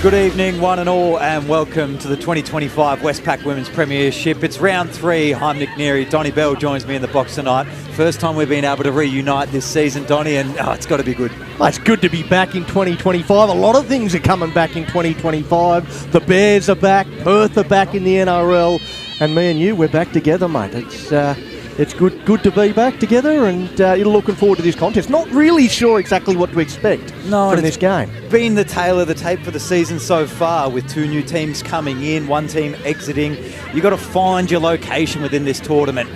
Good evening, one and all, and welcome to the 2025 Westpac Women's Premiership. It's round 3. I'm Nick Neary. Donnie Bell joins me in the box tonight. First time we've been able to reunite this season, Donnie, and it's got to be good. Well, it's good to be back in 2025. A lot of things are coming back in 2025. The Bears are back, Perth are back in the NRL, and me and you, we're back together, mate. It's good to be back together, and you're looking forward to this contest. Not really sure exactly what to expect from this game. Been the tail of the tape for the season so far, with 2 new teams coming in, 1 team exiting. You've got to find your location within this tournament.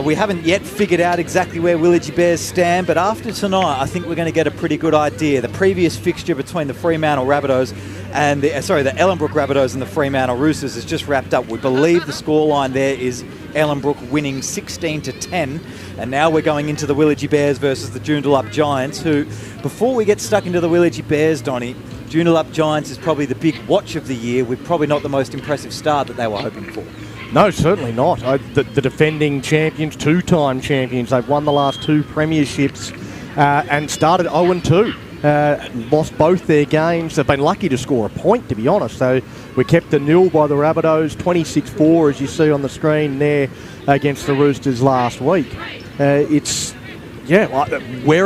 We haven't yet figured out exactly where Willagee Bears stand, but after tonight, I think we're going to get a pretty good idea. The previous fixture between the Fremantle Rabbitohs and the Ellenbrook Rabbitohs and the Fremantle Roosters is just wrapped up. We believe the scoreline there is Ellenbrook winning 16-10, and now we're going into the Willagee Bears versus the Joondalup Giants, who, before we get stuck into the Willagee Bears, Donnie, Joondalup Giants is probably the big watch of the year, with probably not the most impressive start that they were hoping for. No, certainly not. The defending champions, 2-time champions, they've won the last 2 premierships and started 0-2. Lost both their games. They've been lucky to score a point, to be honest. So we kept the 0 by the Rabbitohs, 26-4 as you see on the screen there against the Roosters last week. Where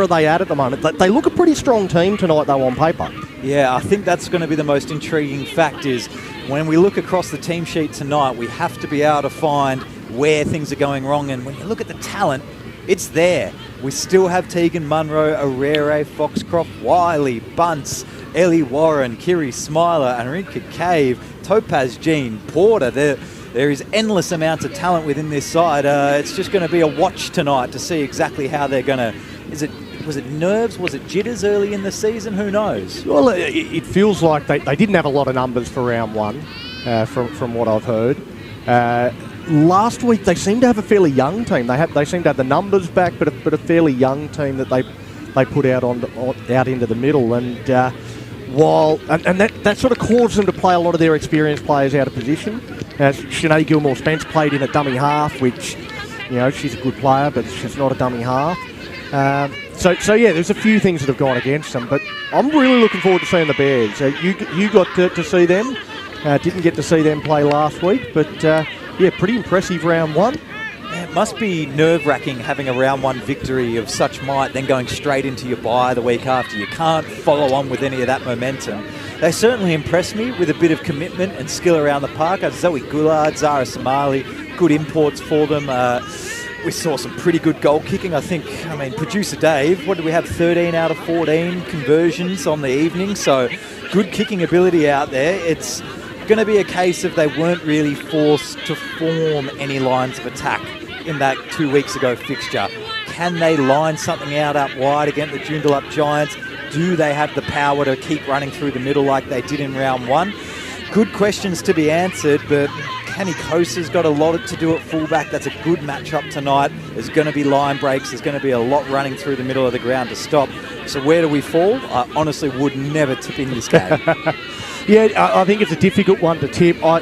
are they at the moment? They look a pretty strong team tonight, though, on paper. Yeah, I think that's going to be the most intriguing fact is when we look across the team sheet tonight, we have to be able to find where things are going wrong. And when you look at the talent, it's there. We still have Tegan Munro, Arere, Foxcroft, Wiley, Bunce, Ellie Warren, Kiri Smiler, Enrica Cave, Topaz Jean, Porter. There is endless amounts of talent within this side. It's just going to be a watch tonight to see exactly how they're going to... Was it nerves? Was it jitters early in the season? Who knows? Well, it feels like they didn't have a lot of numbers for round 1, from what I've heard. Last week they seemed to have a fairly young team. They seemed to have the numbers back, but a fairly young team that they put out out into the middle. And that sort of caused them to play a lot of their experienced players out of position. Sinead Gilmore-Spence played in a dummy half, which, you know, she's a good player, but she's not a dummy half. So there's a few things that have gone against them, but I'm really looking forward to seeing the Bears. You got to see them. Didn't get to see them play last week, but pretty impressive round 1. It must be nerve-wracking having a round 1 victory of such might, then going straight into your bye the week after. You can't follow on with any of that momentum. They certainly impressed me with a bit of commitment and skill around the park. Zoe Goulard, Zara Somali, good imports for them. We saw some pretty good goal kicking. Producer Dave, what did we have? 13 out of 14 conversions on the evening. So good kicking ability out there. It's going to be a case of they weren't really forced to form any lines of attack in that 2 weeks ago fixture. Can they line something out up wide against the Joondalup Giants? Do they have the power to keep running through the middle like they did in round 1? Good questions to be answered, but Kenny Kosa's got a lot to do at fullback. That's a good matchup tonight. There's going to be line breaks. There's going to be a lot running through the middle of the ground to stop. So where do we fall? I honestly would never tip in this game. Yeah, I think it's a difficult one to tip. I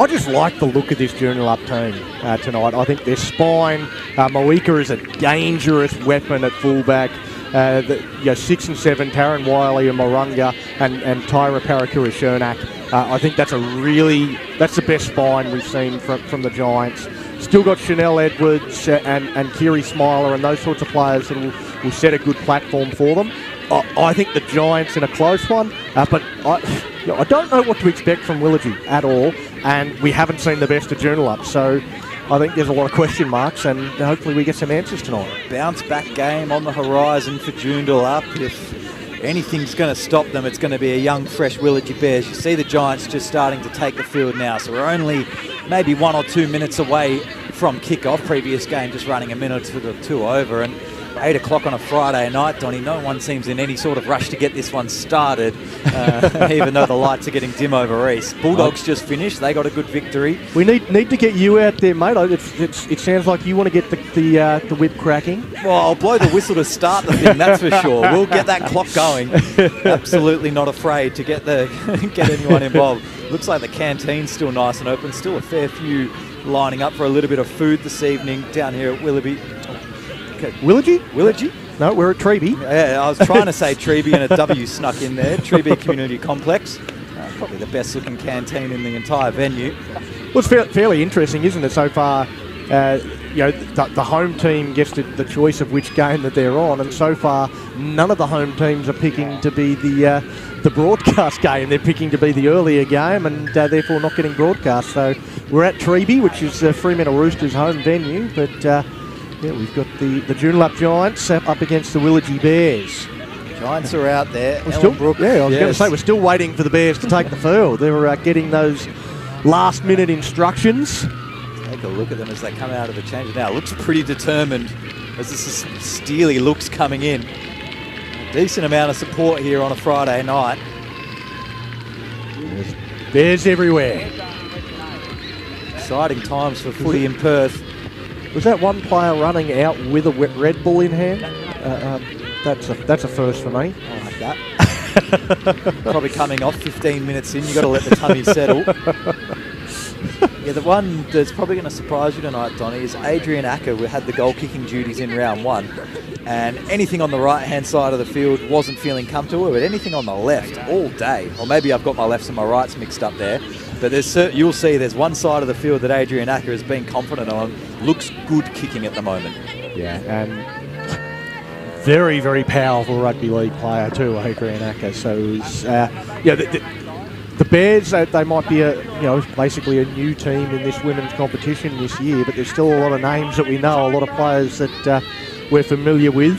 just like the look of this Joondalup team tonight. I think their spine, Moeka is a dangerous weapon at fullback. 6 and 7, Taryn Wiley and Moronga and Tyra Parakura-Shernak. I think that's the best spine we've seen from the Giants. Still got Chanel Edwards and Kiri Smiler and those sorts of players that will set a good platform for them. I think the Giants in a close one, but I don't know what to expect from Willagee at all, and we haven't seen the best of Joondalup, so I think there's a lot of question marks, and hopefully we get some answers tonight. Bounce back game on the horizon for Joondalup. If anything's going to stop them, it's going to be a young, fresh Willagee Bears. You see the Giants just starting to take the field now, so we're only maybe 1 or 2 minutes away from kick-off. Previous game just running a minute or 2 over, and 8 o'clock on a Friday night, Donnie, no one seems in any sort of rush to get this one started, even though the lights are getting dim over east. Bulldogs just finished. They got a good victory. We need to get you out there, mate. It sounds like you want to get the whip cracking. Well, I'll blow the whistle to start the thing, that's for sure. We'll get that clock going. Absolutely not afraid to get anyone involved. Looks like the canteen's still nice and open. Still a fair few lining up for a little bit of food this evening down here at Willagee. Willagee? No, we're at Treeby. Yeah, I was trying to say Treeby and a W snuck in there. Treeby Community Complex. Probably the best looking canteen in the entire venue. Well, it's fairly interesting, isn't it, so far? The home team gets the choice of which game that they're on, and so far none of the home teams are picking to be the broadcast game. They're picking to be the earlier game, and therefore not getting broadcast. So we're at Treeby, which is Fremantle Roosters' home venue, but we've got the Joondalup Giants up against the Willagee Bears. Giants are out there. I was going to say, we're still waiting for the Bears to take the field. They're getting those last-minute instructions. Take a look at them as they come out of the change. Now, it looks pretty determined as this is steely looks coming in. A decent amount of support here on a Friday night. There's Bears everywhere. Exciting times for footy in Perth. Was that one player running out with a Red Bull in hand? That's a first for me. I like that. Probably coming off 15 minutes in. You've got to let the tummy settle. Yeah, the one that's probably going to surprise you tonight, Donny, is Adrian Acker, who had the goal-kicking duties in round one. And anything on the right-hand side of the field wasn't feeling comfortable, but anything on the left all day. Or maybe I've got my lefts and my rights mixed up there. But you'll see there's one side of the field that Adrian Acker has been confident on. Looks good kicking at the moment. Yeah, and very, very powerful rugby league player too, Adrian Acker. So he's, the Bears, they might be basically a new team in this women's competition this year, but there's still a lot of names that we know, a lot of players that we're familiar with.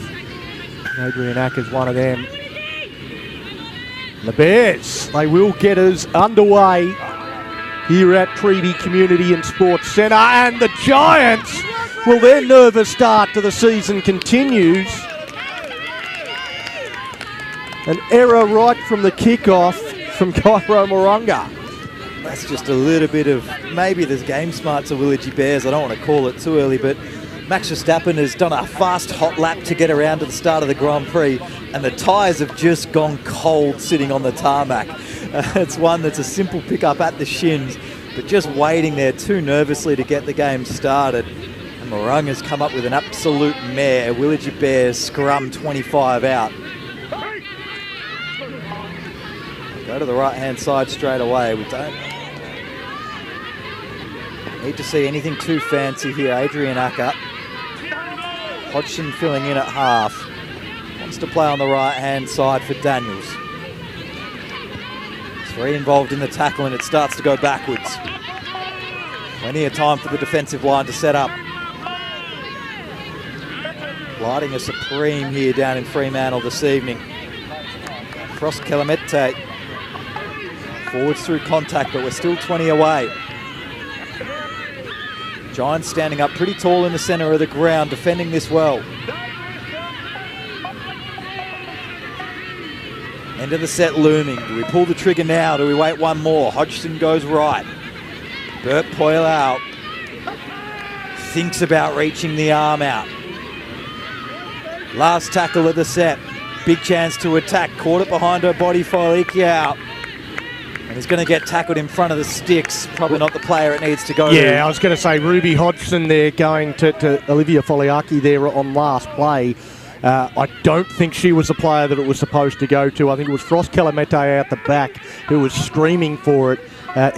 Adrian Acker's one of them. The Bears, they will get us underway here at Treeby Community and Sports Centre, and the Giants, well, their nervous start to the season continues. An error right from the kickoff from Cairo Moronga. That's just a little bit of maybe there's game smarts of Willagee Bears. I don't want to call it too early, but Max Verstappen has done a fast hot lap to get around to the start of the Grand Prix, and the tyres have just gone cold sitting on the tarmac. It's one that's a simple pickup at the shins, but just waiting there too nervously to get the game started. And Moronga's come up with an absolute mare. Willagee Bears scrum 25 out. Go to the right-hand side straight away. We don't need to see anything too fancy here. Adrian Acker. Hodgson filling in at half. Wants to play on the right-hand side for Daniels. He's very involved in the tackle and it starts to go backwards. Plenty of time for the defensive line to set up. Lighting a supreme here down in Fremantle this evening. Cross Kelamete. Forwards through contact, but we're still 20 away. Giants standing up pretty tall in the centre of the ground, defending this well. End of the set looming. Do we pull the trigger now? Do we wait one more? Hodgson goes right. Bert Poyle out. Thinks about reaching the arm out. Last tackle of the set. Big chance to attack. Caught it behind her body. Foilikia out. And he's going to get tackled in front of the sticks. Probably not the player it needs to go to. Yeah, I was going to say Ruby Hodgson there going to Olivia Foliaki there on last play. I don't think she was the player that it was supposed to go to. I think it was Frost Kelamete out the back who was screaming for it.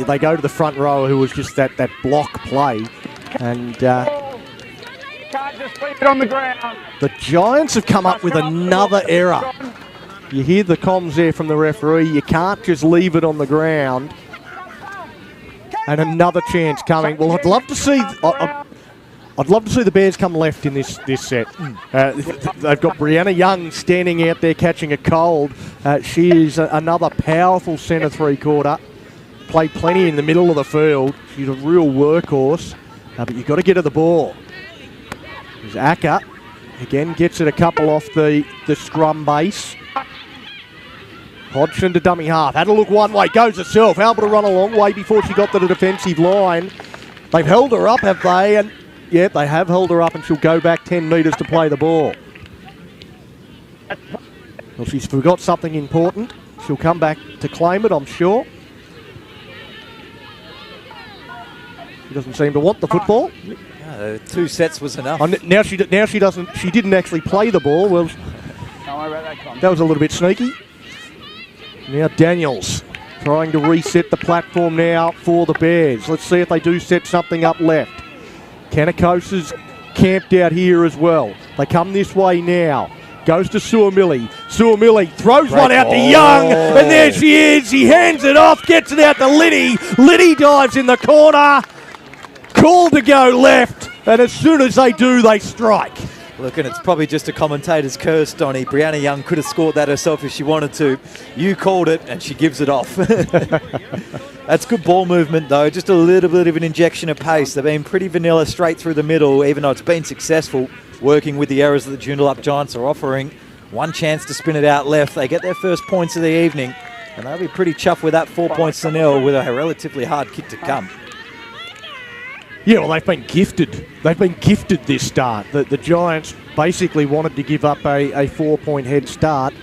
They go to the front row who was just that block play. And can't just leave it on the ground. The Giants have come up with another error. You hear the comms there from the referee. You can't just leave it on the ground. And another chance coming. Well, I'd love to see the Bears come left in this set. They've got Brianna Young standing out there catching a cold. She is another powerful centre three-quarter. Played plenty in the middle of the field. She's a real workhorse. But you've got to get her the ball. There's Acker. Again, gets it a couple off the scrum base. Hodgson to dummy half. Had a look one way. Goes herself. Able to run a long way before she got to the defensive line. They've held her up, have they? And yeah, they have held her up and she'll go back 10 metres to play the ball. Well, she's forgot something important. She'll come back to claim it, I'm sure. She doesn't seem to want the football. 2 sets was enough. Now she doesn't. She didn't actually play the ball. Well, Don't worry about that, that was a little bit sneaky. Now Daniels trying to reset the platform now for the Bears. Let's see if they do set something up left. Canacosa's camped out here as well. They come this way now. Goes to Suamili. Suamili throws one out to Young, and there she is. He hands it off, gets it out to Liddy. Liddy dives in the corner. Call to go left, and as soon as they do, they strike. Look, and it's probably just a commentator's curse, Donny. Brianna Young could have scored that herself if she wanted to. You called it, and she gives it off. That's good ball movement, though. Just a little bit of an injection of pace. They've been pretty vanilla straight through the middle, even though it's been successful working with the errors that the Joondalup Giants are offering. One chance to spin it out left. They get their first points of the evening, and they'll be pretty chuffed with that 4 points to nil with a relatively hard kick to come. Yeah, well, they've been gifted. They've been gifted this start. The Giants basically wanted to give up a 4-point head start.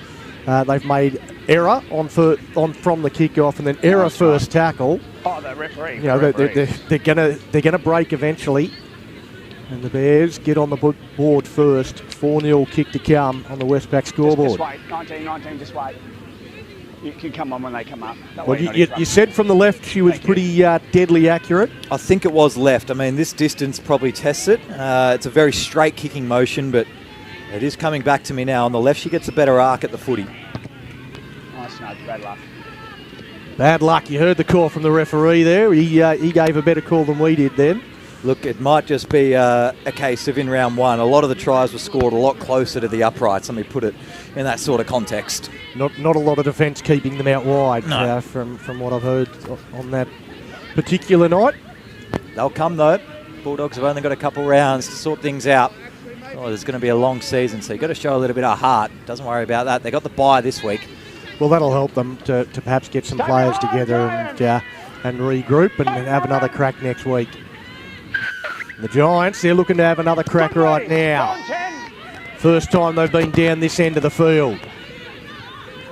They've made error from the kickoff, and then error first tackle. Oh, the referee. You know, they're gonna break eventually. And the Bears get on the board first. 4-0 kick to come on the Westpac scoreboard. Just wait. 19, just wait. You can come on when they come up. Well, you said from the left she was pretty deadly accurate. I think it was left. I mean, this distance probably tests it. It's a very straight kicking motion, but it is coming back to me now. On the left, she gets a better arc at the footy. Nice, no, bad luck. Bad luck. You heard the call from the referee there. He gave a better call than we did then. Look, it might just be a case of in round one, a lot of the tries were scored a lot closer to the uprights. Let me put it in that sort of context. Not a lot of defence keeping them out wide, no. From what I've heard on that particular night. They'll come, though. Bulldogs have only got a couple rounds to sort things out. Oh, there's going to be a long season, so you've got to show a little bit of heart. Doesn't worry about that. They got the bye this week. Well, that'll help them to perhaps get some players together and regroup and have another crack next week. The Giants, they're looking to have another crack right now. First time they've been down this end of the field.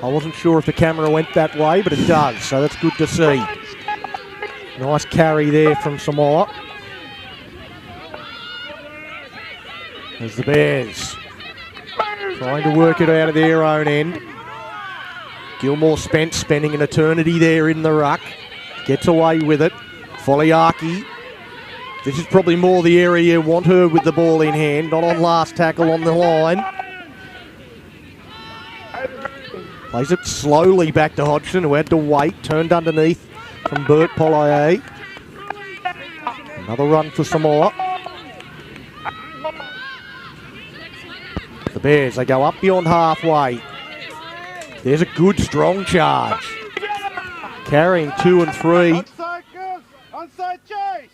I wasn't sure if the camera went that way, but it does, so that's good to see. Nice carry there from Samoa. There's the Bears trying to work it out of their own end. Gilmore spending an eternity there in the ruck. Gets away with it. Foliaki. This is probably more the area you want her with the ball in hand, not on last tackle on the line. Plays it slowly back to Hodgson, who had to wait. Turned underneath from Bert Pollier. Another run for Samoa. The Bears, they go up beyond halfway. There's a good, strong charge. Carrying 2 and 3. Onside chase.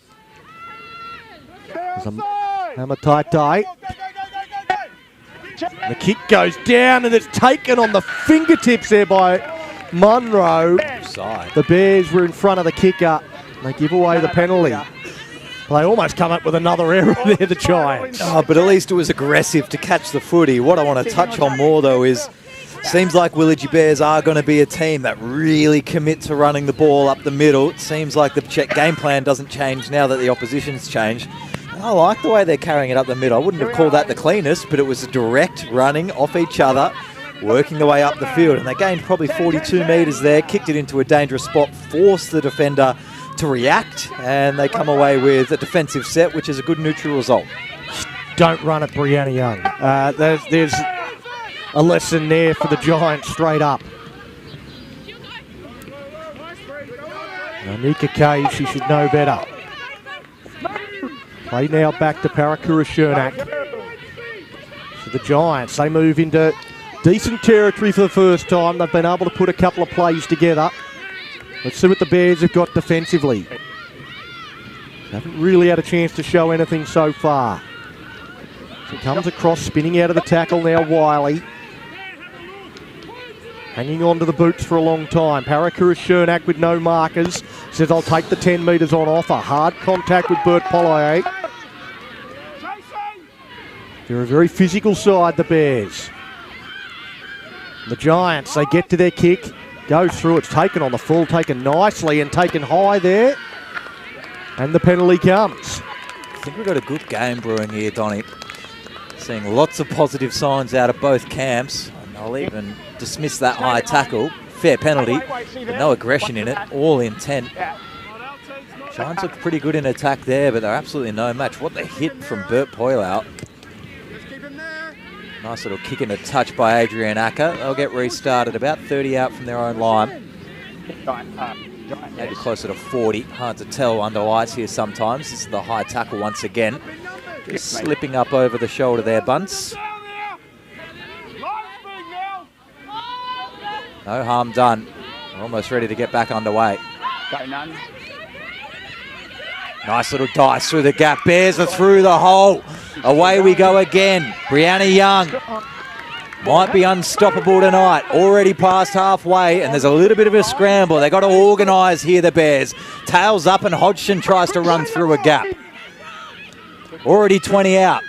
There's a hammer tight. The kick goes down and it's taken on the fingertips there by Munro. Side. The Bears were in front of the kicker. They give away the penalty. They almost come up with another error there, the Giants. Oh, but at least it was aggressive to catch the footy. What I want to touch on more, though, is seems like Willagee Bears are going to be a team that really commit to running the ball up the middle. It seems like the game plan doesn't change now that the opposition's changed. I like the way they're carrying it up the middle. I wouldn't have called that the cleanest, but it was a direct running off each other, working the way up the field. And they gained probably 42 metres there, kicked it into a dangerous spot, forced the defender to react, and they come away with a defensive set, which is a good neutral result. Don't run at Brianna Young. There's a lesson there for the Giants straight up. Nika Cave, she should know better. Play now back to Parakura Shernak. So the Giants, they move into decent territory for the first time. They've been able to put a couple of plays together. Let's see what the Bears have got defensively. They haven't really had a chance to show anything so far. So it comes across, spinning out of the tackle now, Wiley. Hanging on to the boots for a long time. Parakura Shernak with no markers. Says, I'll take the 10 metres on offer. Hard contact with Bert Pollier. They're a very physical side, the Bears. The Giants, they get to their kick. Goes through, it's taken on the full, taken nicely and taken high there. And the penalty comes. I think we've got a good game brewing here, Donny. Seeing lots of positive signs out of both camps. And I'll even dismiss that high tackle. fair penalty, but no aggression in it, all intent. Giants look pretty good in attack there, but they're absolutely no match. What the hit from Bert Poyle. Nice little kick and a touch by Adrian Acker. They'll get restarted about 30 out from their own line. Maybe closer to 40. Hard to tell under ice here sometimes. This is the high tackle once again. Just slipping up over the shoulder there, Bunce. No harm done. We're almost ready to get back underway. Nice little dice through the gap. Bears are through the hole. Away we go again. Brianna Young might be unstoppable tonight. Already past halfway, and there's a little bit of a scramble. They got to organise here, the Bears. Tails up, and Hodgson tries to run through a gap. Already 20 out.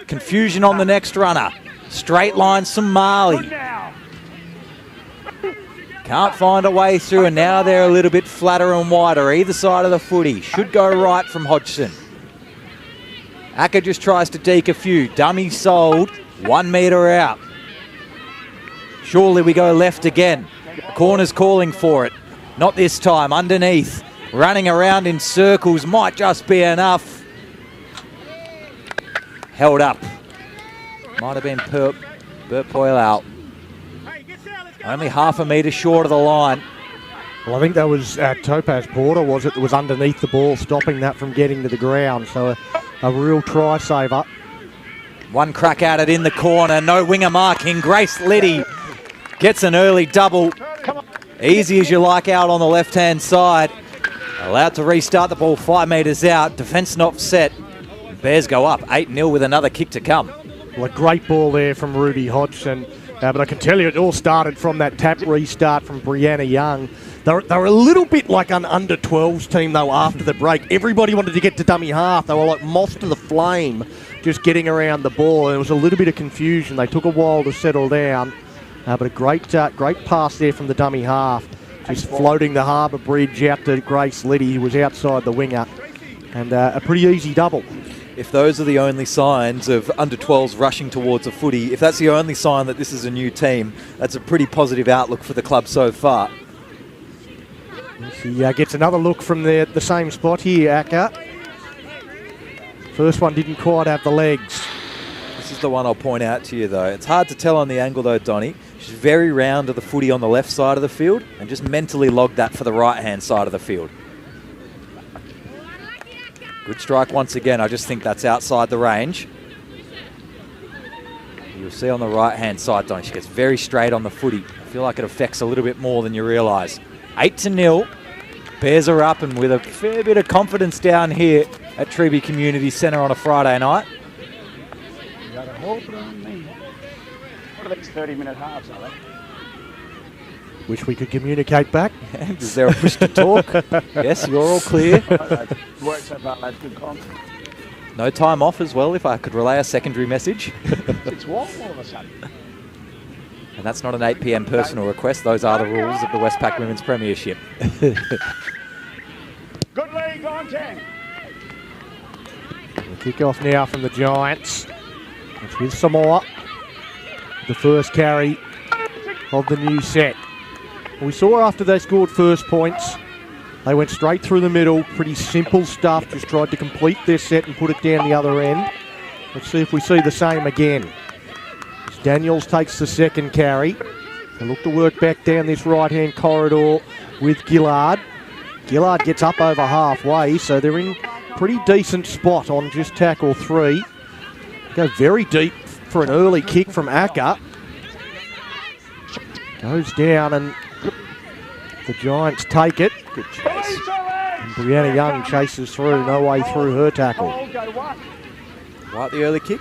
Confusion on the next runner. Straight line, Somali. Can't find a way through, and now they're a little bit flatter and wider either side of the footy. Should go right from Hodgson. Acker just tries to deke a few. Dummy sold. 1 metre out. Surely we go left again. The corner's calling for it. Not this time. Underneath. Running around in circles. Might just be enough. Held up. Might have been Bert Poyle out. Only half a metre short of the line. Well, I think that was Topaz Porter, was it? That was underneath the ball, stopping that from getting to the ground. So a real try saver. One crack at it in the corner. No winger marking. Grace Liddy gets an early double. Easy as you like out on the left-hand side. Allowed to restart the ball 5 metres out. Defence not set. Bears go up 8-0 with another kick to come. Well, a great ball there from Ruby Hodgson. But I can tell you it all started from that tap restart from Brianna Young. They were a little bit like an under-12s team, though, after the break. Everybody wanted to get to dummy half. They were like moths to the flame, just getting around the ball. And there was a little bit of confusion. They took a while to settle down. But a great pass there from the dummy half. Just floating the harbour bridge out to Grace Liddy, who was outside the winger. And a pretty easy double. If those are the only signs of under-12s rushing towards a footy, if that's the only sign that this is a new team, that's a pretty positive outlook for the club so far. He gets another look from the same spot here, Acker. First one didn't quite have the legs. This is the one I'll point out to you, though. It's hard to tell on the angle, though, Donnie. She's very round to the footy on the left side of the field and just mentally logged that for the right-hand side of the field. Good strike once again. I just think that's outside the range. You'll see on the right-hand side, Donnie, she gets very straight on the footy. I feel like it affects a little bit more than you realise. 8-0. Bears are up, and with a fair bit of confidence down here at Treeby Community Centre on a Friday night. You got a hold on me. What are these 30-minute halves, are they? Wish we could communicate back. Is there a push to talk? Yes, you're all clear. Worked so far, lads. Good comp. No time off as well, if I could relay a secondary message. It's warm all of a sudden. And that's not an 8 p.m. personal request. Those are the rules of the Westpac Women's Premiership. Good league on 10. The kick-off now from the Giants. It's with Samoa. The first carry of the new set. We saw after they scored first points, they went straight through the middle. Pretty simple stuff. Just tried to complete their set and put it down the other end. Let's see if we see the same again. As Daniels takes the second carry. They look to work back down this right-hand corridor with Gillard. Gillard gets up over halfway, so they're in pretty decent spot on just tackle 3. Go very deep for an early kick from Acker. Goes down, and the Giants take it. Good chase. And Brianna Young chases through. No way through her tackle. Like the early kick?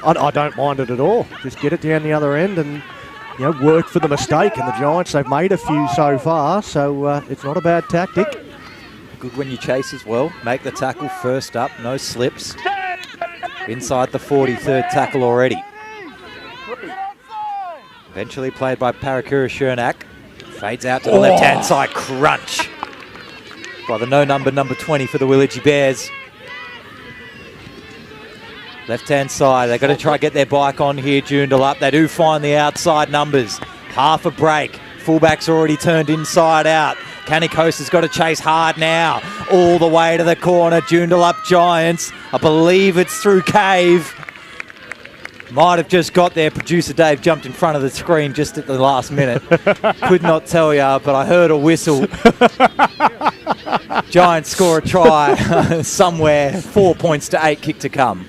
I don't mind it at all. Just get it down the other end and work for the mistake. And the Giants, they've made a few so far, so it's not a bad tactic. Good when you chase as well. Make the tackle first up. No slips. Inside the 43rd tackle already. Eventually played by Parakura Shernak. Fades out to the left-hand side. Crunch by the number 20 for the Willagee Bears. Left-hand side. They've got to try to get their bike on here, Joondalup. They do find the outside numbers. Half a break. fullback's already turned inside out. Kanikosa's got to chase hard now. All the way to the corner. Joondalup Giants. I believe it's through Cave. Might have just got there. Producer Dave jumped in front of the screen just at the last minute. Could not tell ya, but I heard a whistle. Giants score a try somewhere. 4 points to 8, kick to come.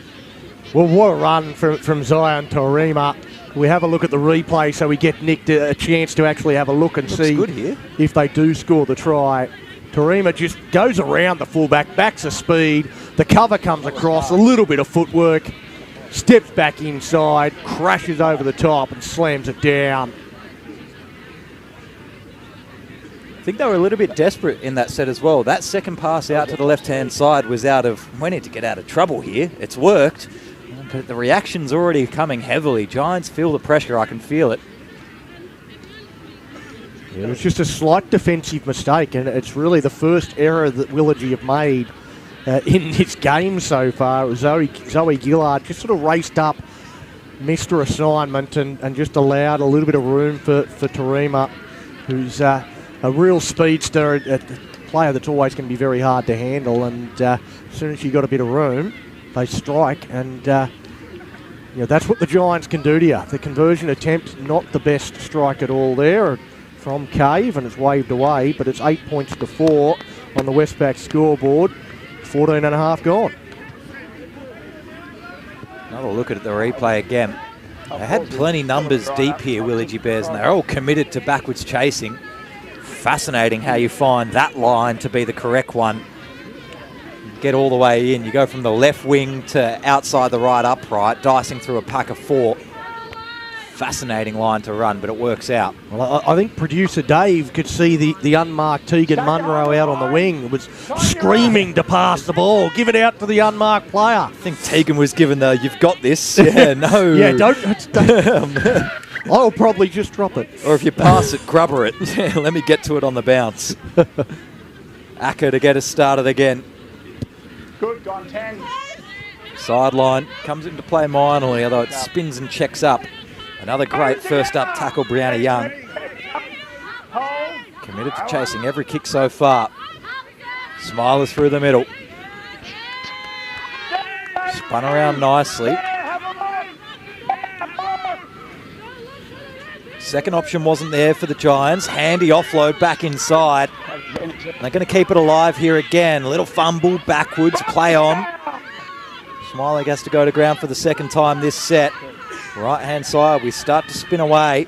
Well, what a run from Zion Torima. We have a look at the replay so we get Nick a chance to actually have a look and see good here. If they do score the try. Torima just goes around the fullback, backs a speed. The cover comes across, a little bit of footwork. Steps back inside, crashes over the top and slams it down. I think they were a little bit desperate in that set as well. That second pass out to the left-hand side was we need to get out of trouble here. It's worked, but the reaction's already coming heavily. Giants feel the pressure, I can feel it. Yeah, it was just a slight defensive mistake, and it's really the first error that Willagee have made in this game so far. It was Zoe Gillard just sort of raced up, missed her assignment and just allowed a little bit of room for Torima, who's a real speedster, a player that's always going to be very hard to handle. And as soon as she got a bit of room, they strike. And that's what the Giants can do to you. The conversion attempt, not the best strike at all there from Cave, and it's waved away. But it's 8 points to 4 on the Westpac scoreboard. 14 and a half gone. Another look at the replay again. They had plenty numbers deep here, Willagee Bears, and they're all committed to backwards chasing. Fascinating how you find that line to be the correct one. Get all the way in. You go from the left wing to outside the right upright, dicing through a pack of 4. Fascinating line to run, but it works out. Well, I think producer Dave could see the unmarked Tegan Munro out on the wing. It was screaming to pass the ball. Give it out to the unmarked player. I think Tegan was given the, you've got this. Yeah, no. Yeah, don't. I'll probably just drop it. Or if you pass it, grubber it. Yeah, let me get to it on the bounce. Acker to get us started again. Good, gone 10. Sideline comes into play minorly, although it spins and checks up. Another great first up tackle, Brianna Young. Committed to chasing every kick so far. Smilers through the middle. Spun around nicely. Second option wasn't there for the Giants. Handy offload back inside. They're going to keep it alive here again. Little fumble backwards, play on. Smiley has to go to ground for the second time this set. Right-hand side, we start to spin away.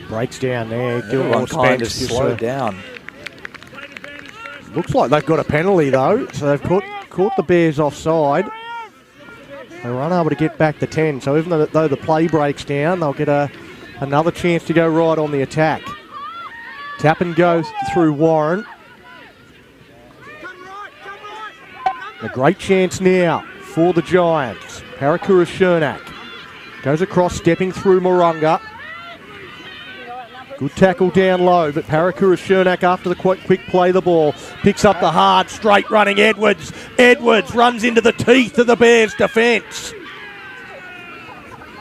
Breaks down there. Everyone kind of slowed down. Looks like they've got a penalty, though. So they've caught the Bears offside. They were unable to get back to 10. So even though the play breaks down, they'll get another chance to go right on the attack. Tap and go through Warren. A great chance now for the Giants. Parakura Shernak goes across, stepping through Moronga. Good tackle down low, but Parakura Shernak, after the quick play the ball, picks up the hard, straight running Edwards. Edwards runs into the teeth of the Bears' defence.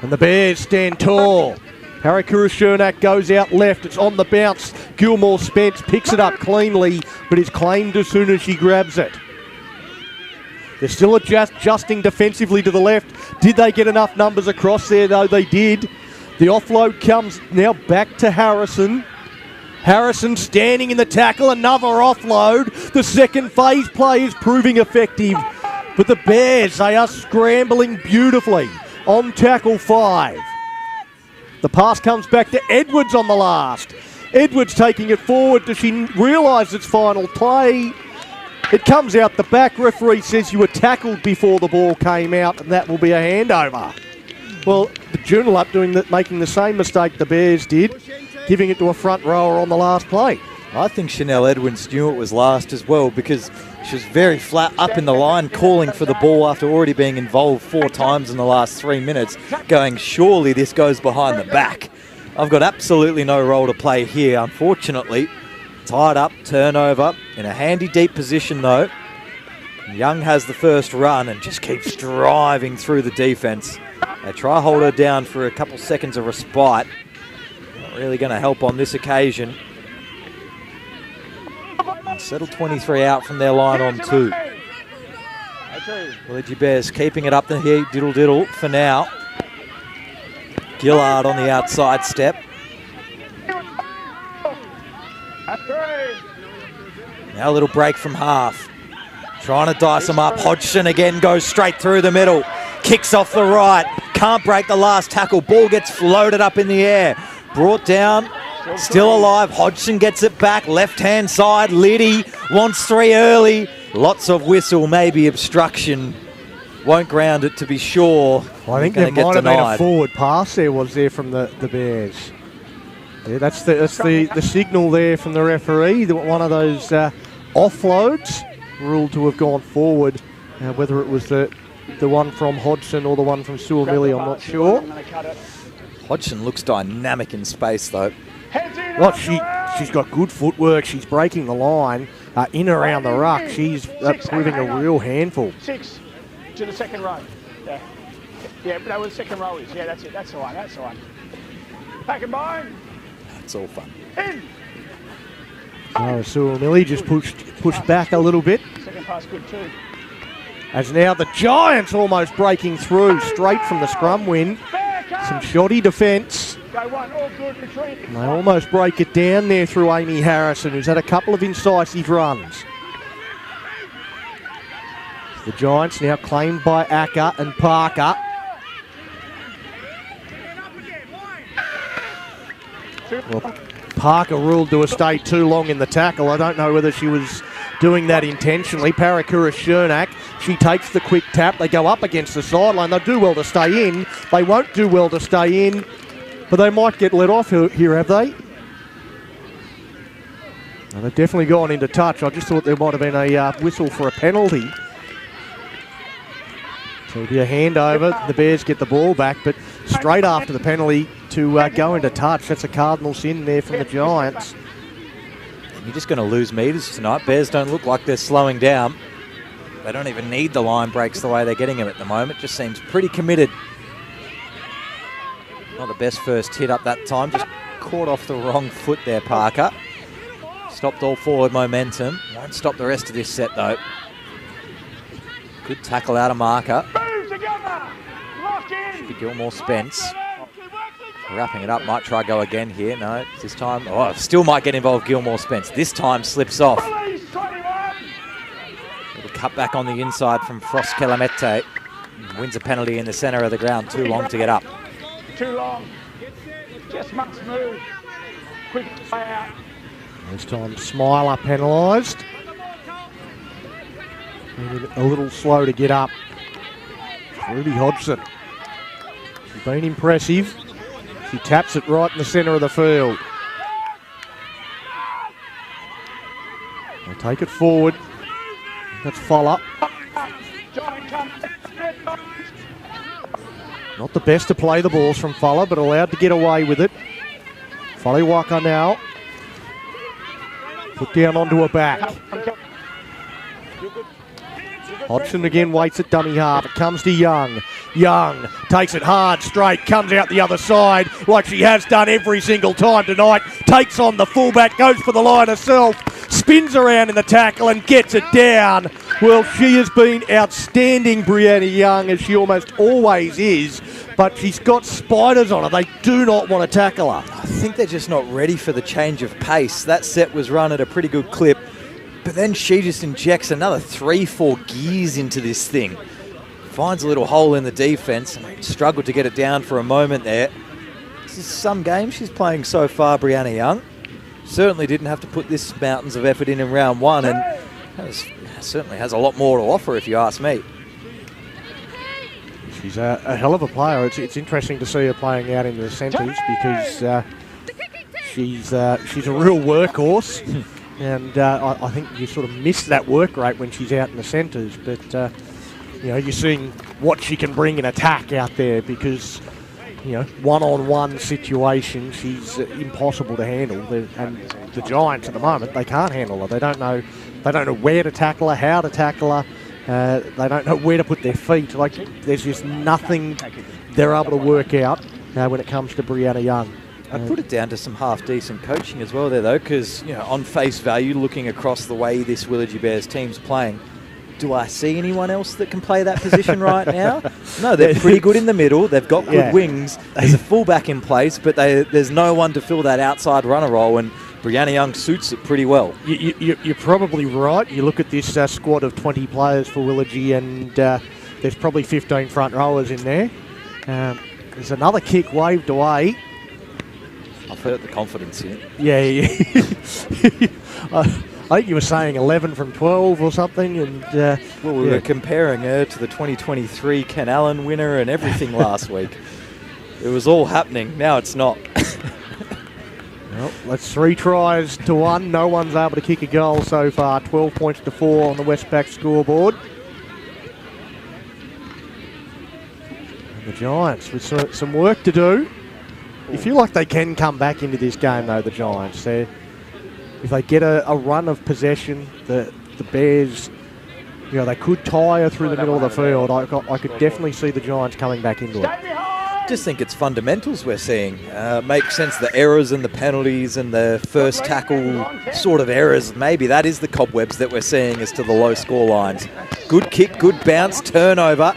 And the Bears stand tall. Parakura Shernak goes out left. It's on the bounce. Gilmore Spence picks it up cleanly, but is claimed as soon as she grabs it. They're still adjusting defensively to the left. Did they get enough numbers across there? No, they did. The offload comes now back to Harrison. Harrison standing in the tackle. Another offload. The second phase play is proving effective. But the Bears, they are scrambling beautifully on tackle 5. The pass comes back to Edwards on the last. Edwards taking it forward. Does she realise it's final play? It comes out the back. Referee says you were tackled before the ball came out, and that will be a handover. Well, the Joondalup making the same mistake the Bears did, giving it to a front rower on the last play. I think Chanel Edwards knew it was last as well, because she was very flat up in the line, calling for the ball after already being involved 4 times in the last 3 minutes, going, surely this goes behind the back. I've got absolutely no role to play here, unfortunately. Tied up, turnover, in a handy deep position though. Young has the first run and just keeps driving through the defence. They try to hold her down for a couple seconds of respite. really going to help on this occasion. And settle 23 out from their line on 2. Willagee Bears keeping it up the here, diddle for now. Gillard on the outside step. Now a little break from half. Trying to dice them up. Hodgson again goes straight through the middle. Kicks off the right. Can't break the last tackle. Ball gets floated up in the air. Brought down. Still alive. Hodgson gets it back. Left-hand side. Liddy wants 3 early. Lots of whistle, maybe obstruction. Won't ground it to be sure. Well, I think there might have been a forward pass there from the Bears. Yeah, that's the signal there from the referee. One of those offloads ruled to have gone forward. Whether it was the one from Hodgson or the one from Suamili, I'm not sure. Hodgson looks dynamic in space, though. Well, she's got good footwork. She's breaking the line in around the ruck. She's proving a real handful. 6 to the second row. Yeah, that was the second row. Yeah, that's it. That's the one. That's the one. Back and bone. That's all fun. In. Suamili just pushed back a little bit. Second pass good too. As now the Giants almost breaking through straight from the scrum win. Some shoddy defence. Go one, all good, retreat. And they almost break it down there through Amy Harrison, who's had a couple of incisive runs. The Giants now claimed by Acker and Parker. Well, Parker ruled to have stayed too long in the tackle. I don't know whether she was doing that intentionally. Parakura Shernak, she takes the quick tap. They go up against the sideline. They'll do well to stay in. They won't do well to stay in, but they might get let off here, have they? And they've definitely gone into touch. I just thought there might have been a whistle for a penalty. So it'll be a handover. The Bears get the ball back, but straight after the penalty to go into touch. That's a cardinal sin there from the Giants. You're just going to lose meters tonight. Bears don't look like they're slowing down. They don't even need the line breaks the way they're getting them at the moment. Just seems pretty committed. Not the best first hit up that time. Just caught off the wrong foot there, Parker. Stopped all forward momentum. Won't stop the rest of this set, though. Good tackle out of marker. Should be Gilmore Spence. Wrapping it up, might try go again here. No, this time, still might get involved Gilmore Spence. This time slips off. Little cut back on the inside from Frost Kelamete. Wins a penalty in the centre of the ground. Too long to get up. Too long. Just must move. Quick play out. This time Smiler penalised. A little slow to get up. Ruby Hodgson. She's been impressive. She taps it right in the centre of the field. They take it forward. That's Fuller. Not the best to play the balls from Fuller, but allowed to get away with it. Faliwaka now. Put down onto her back. Hodgson again waits at dummy half. It comes to Young. Young takes it hard, straight, comes out the other side like she has done every single time tonight. Takes on the fullback, goes for the line herself, spins around in the tackle and gets it down. Well, she has been outstanding, Brianna Young, as she almost always is, but she's got spiders on her. They do not want to tackle her. I think they're just not ready for the change of pace. That set was run at a pretty good clip, but then she just injects another 3-4 gears into this thing. Finds a little hole in the defence and struggled to get it down for a moment there. This is some game she's playing so far, Brianna Young. Certainly didn't have to put this mountains of effort in round one, and certainly has a lot more to offer, if you ask me. She's a hell of a player. It's interesting to see her playing out in the centres because she's a real workhorse. And I think you sort of miss that work rate when she's out in the centres. But, you're seeing what she can bring in attack out there because, one-on-one situation, she's impossible to handle. And the Giants at the moment, they can't handle her. They don't know where to tackle her, how to tackle her. They don't know where to put their feet. There's just nothing they're able to work out when it comes to Brianna Young. I'd put it down to some half-decent coaching as well there, though, because, you know, on face value, looking across the way this Willagee Bears team's playing, do I see anyone else that can play that position right now? No, they're pretty good in the middle. They've got good wings. There's a fullback in place, but there's no one to fill that outside runner role, and Brianna Young suits it pretty well. You're probably right. You look at this squad of 20 players for Willagee, and there's probably 15 front rowers in there. There's another kick waved away. I've heard the confidence here. Yeah. I think you were saying 11 from 12 or something. And well, we were comparing her to the 2023 Ken Allen winner and everything last week. It was all happening. Now it's not. Well, that's 3 tries to 1. No one's able to kick a goal so far. 12 points to 4 on the Westpac scoreboard. And the Giants with some work to do. You feel like they can come back into this game, though, the Giants. If they get a run of possession, the Bears, you know, they could tire through the middle of the field. I could definitely see the Giants coming back into it. Just think it's fundamentals we're seeing. Makes sense, the errors and the penalties and the first tackle sort of errors. Maybe that is the cobwebs that we're seeing as to the low score lines. Good kick, good bounce, turnover.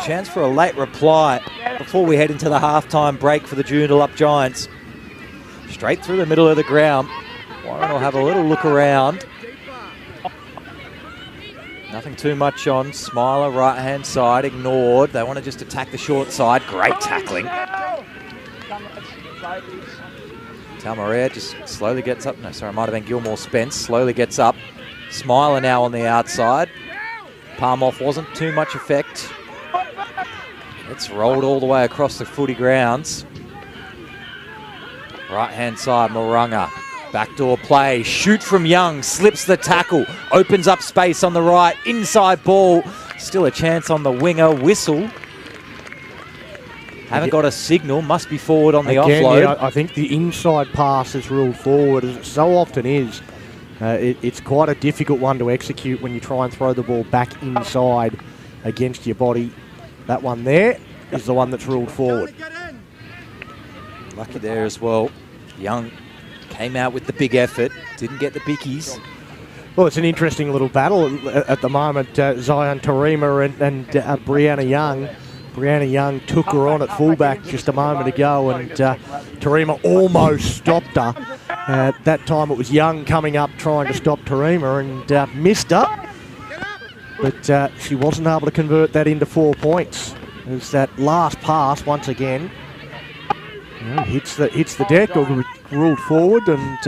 Chance for a late reply before we head into the halftime break for the Joondalup Giants. Straight through the middle of the ground. Warren will have a little look around. Nothing too much on. Smiler, right-hand side, ignored. They want to just attack the short side. Great tackling. Talmaria just slowly gets up. No, sorry, it might have been Gilmore Spence. Slowly gets up. Smiler now on the outside. Palm off wasn't too much effect. It's rolled all the way across the footy grounds. Right-hand side, Mo'unga. Backdoor play, shoot from Young, slips the tackle, opens up space on the right, inside ball. Still a chance on the winger, whistle. Haven't got a signal, must be forward on the offload. Yeah, I think the inside pass is ruled forward, as it so often is. It's quite a difficult one to execute when you try and throw the ball back inside against your body. That one there is the one that's ruled forward. Lucky there as well. Young came out with the big effort, didn't get the bickies. Well, it's an interesting little battle at the moment. Zion Tarima and Brianna Young. Brianna Young took her on at fullback just a moment ago, and Tarima almost stopped her. That time it was Young coming up trying to stop Tarima and missed her. But she wasn't able to convert that into 4 points. It's that last pass once again. Hits the deck, or ruled forward, and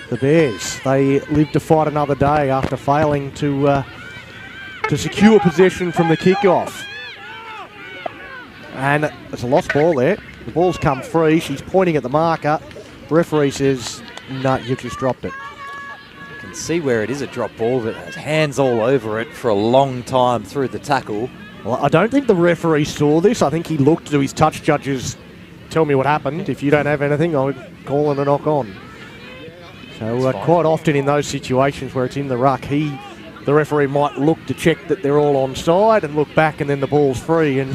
the Bears, they live to fight another day after failing to secure possession from the kickoff. And there's a lost ball there. The ball's come free. She's pointing at the marker. The referee says, no, you've just dropped it. You can see where it is a drop ball, but has hands all over it for a long time through the tackle. Well, I don't think the referee saw this. I think he looked to his touch judges. Tell me what happened. If you don't have anything, I'll call it a knock on. So quite often in those situations where it's in the ruck, the referee might look to check that they're all onside and look back, and then the ball's free, and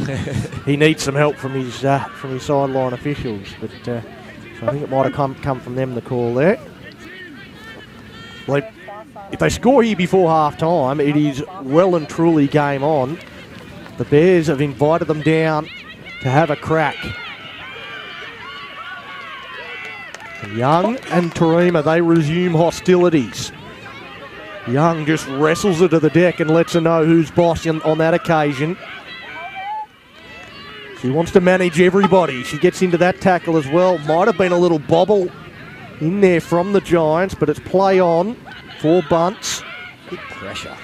he needs some help from his sideline officials. But so I think it might have come from them, the call there. Well, if they score here before half-time, it is well and truly game on. The Bears have invited them down to have a crack. Young and Tarima, they resume hostilities. Young just wrestles her to the deck and lets her know who's boss on that occasion. She wants to manage everybody. She gets into that tackle as well. Might have been a little bobble in there from the Giants, but it's play on for Bunts. Big pressure.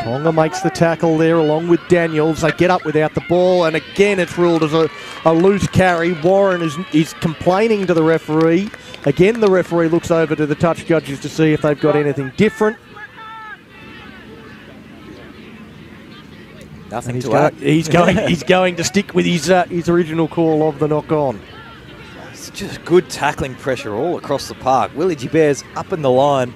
Tonga makes the tackle there along with Daniels. They get up without the ball, and again it's ruled as a loose carry. Warren is complaining to the referee. Again, the referee looks over to the touch judges to see if they've got anything different. Nothing to add. He's going to stick with his original call of the knock-on. It's just good tackling pressure all across the park. Willagee Bears up in the line.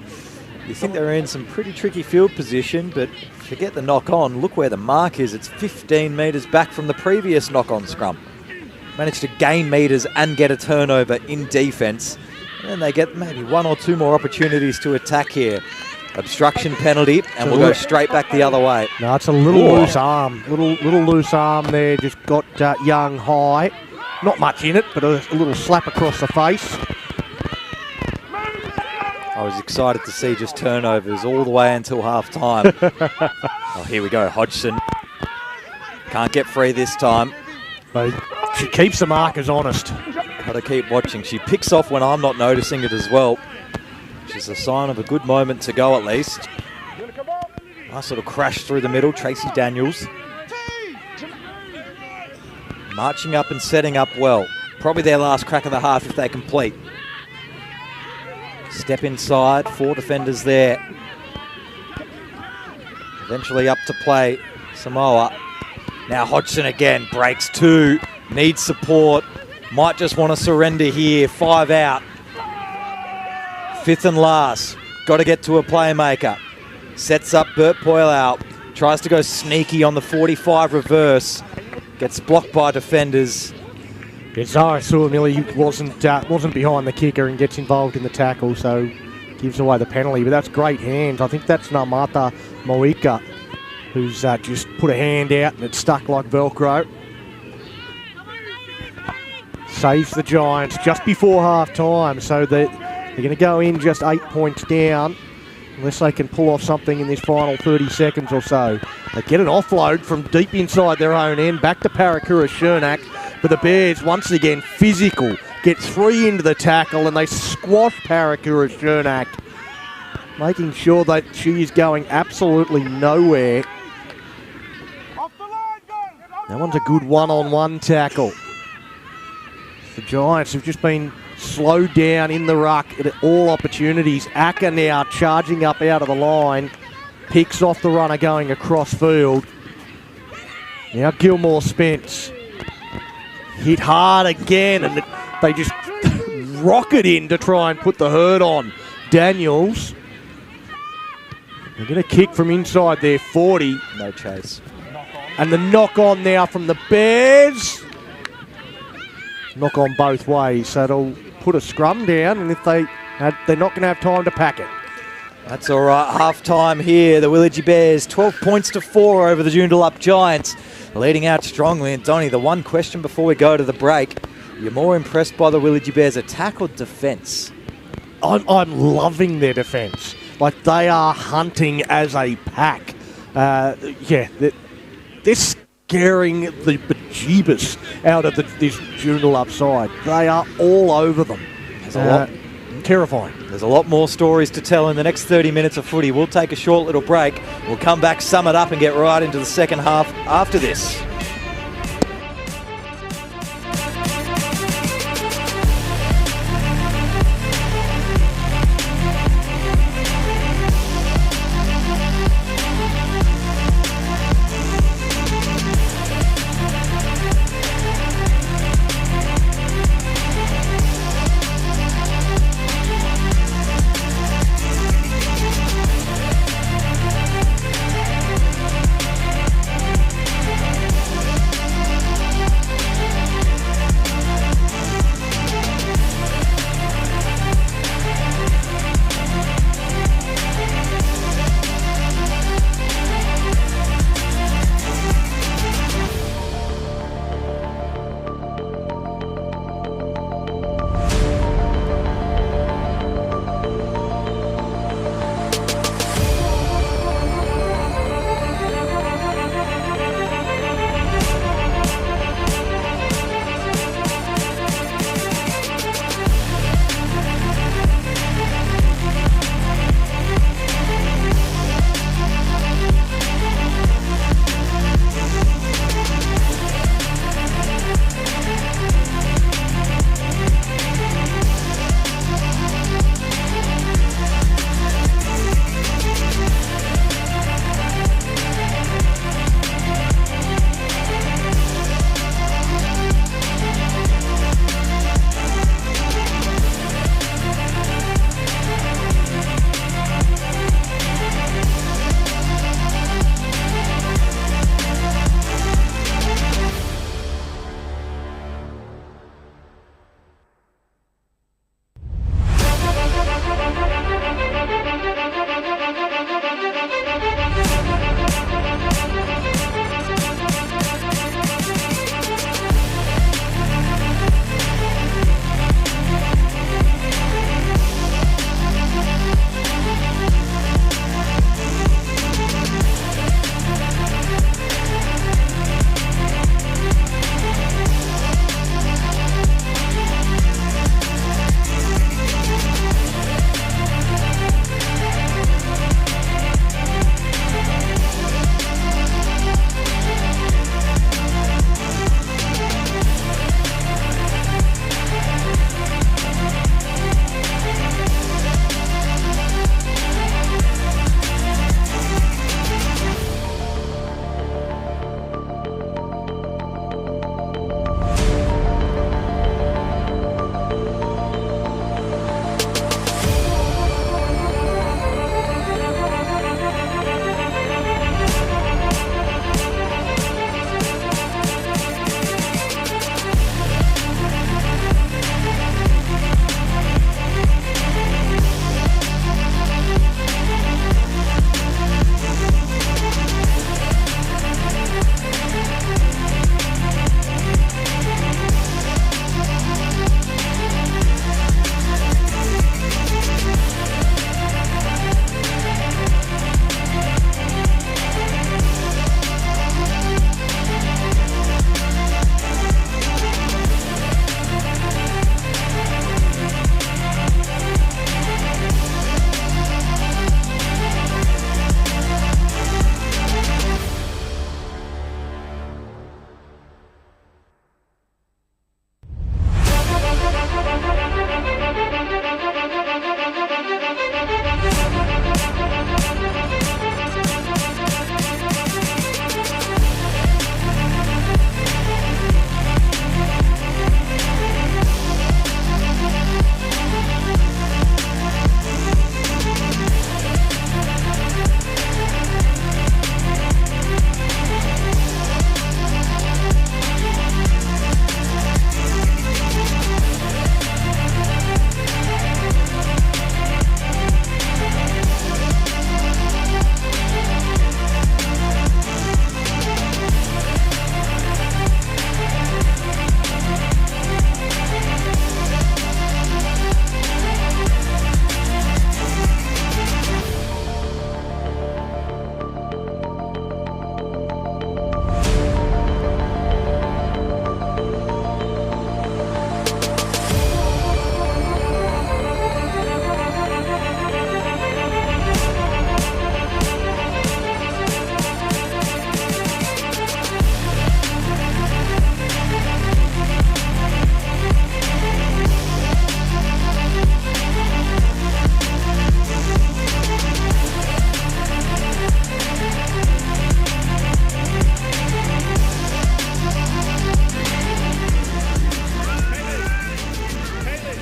You think they're in some pretty tricky field position, but forget the knock-on. Look where the mark is. It's 15 metres back from the previous knock-on scrum. manage to gain metres and get a turnover in defence. And then they get maybe one or two more opportunities to attack here. Obstruction penalty, and we'll go straight back the other way. No, it's a little loose arm. Little loose arm there. Just got Young high. Not much in it, but a little slap across the face. I was excited to see just turnovers all the way until half-time. Oh, here we go. Hodgson can't get free this time. But she keeps the markers honest. Got to keep watching. She picks off when I'm not noticing it as well, which is a sign of a good moment to go at least. Nice little crash through the middle. Tracy Daniels marching up and setting up well. Probably their last crack of the half if they complete. Step inside, 4 defenders there. Eventually up to play, Samoa. Now Hodgson again, breaks 2, needs support. Might just want to surrender here, 5 out. 5th and last, got to get to a playmaker. Sets up Bert Poilau, tries to go sneaky on the 45 reverse. Gets blocked by defenders. Zara Suamili wasn't behind the kicker and gets involved in the tackle, so gives away the penalty. But that's great hands. I think that's Namata Moika, who's just put a hand out and it's stuck like Velcro. Saves the Giants just before half-time, so they're going to go in just 8 points down unless they can pull off something in this final 30 seconds or so. They get an offload from deep inside their own end, back to Parakura Chernak. But the Bears, once again, physical, get 3 into the tackle and they squash Parakura Chernak, making sure that she is going absolutely nowhere. That one's a good one-on-one tackle. The Giants have just been slowed down in the ruck at all opportunities. Acker now charging up out of the line, picks off the runner going across field. Now Gilmore Spence. Hit hard again, and they just rocket in to try and put the hurt on Daniels. They're going to kick from inside their 40. No chase. And the knock on now from the Bears. Knock on both ways, so it'll put a scrum down, and if they're not going to have time to pack it. That's all right. Half-time here. The Willagee Bears, 12 points to 4 over the Joondalup Giants. Leading out strongly. And Donnie, the one question before we go to the break, you're more impressed by the Willagee Bears attack or defence? I'm loving their defence. Like, they are hunting as a pack. They're scaring the bejeebus out of this Joondalup side. They are all over them. There's a lot. Terrifying. There's a lot more stories to tell in the next 30 minutes of footy. We'll take a short little break. We'll come back, sum it up, and get right into the second half after this.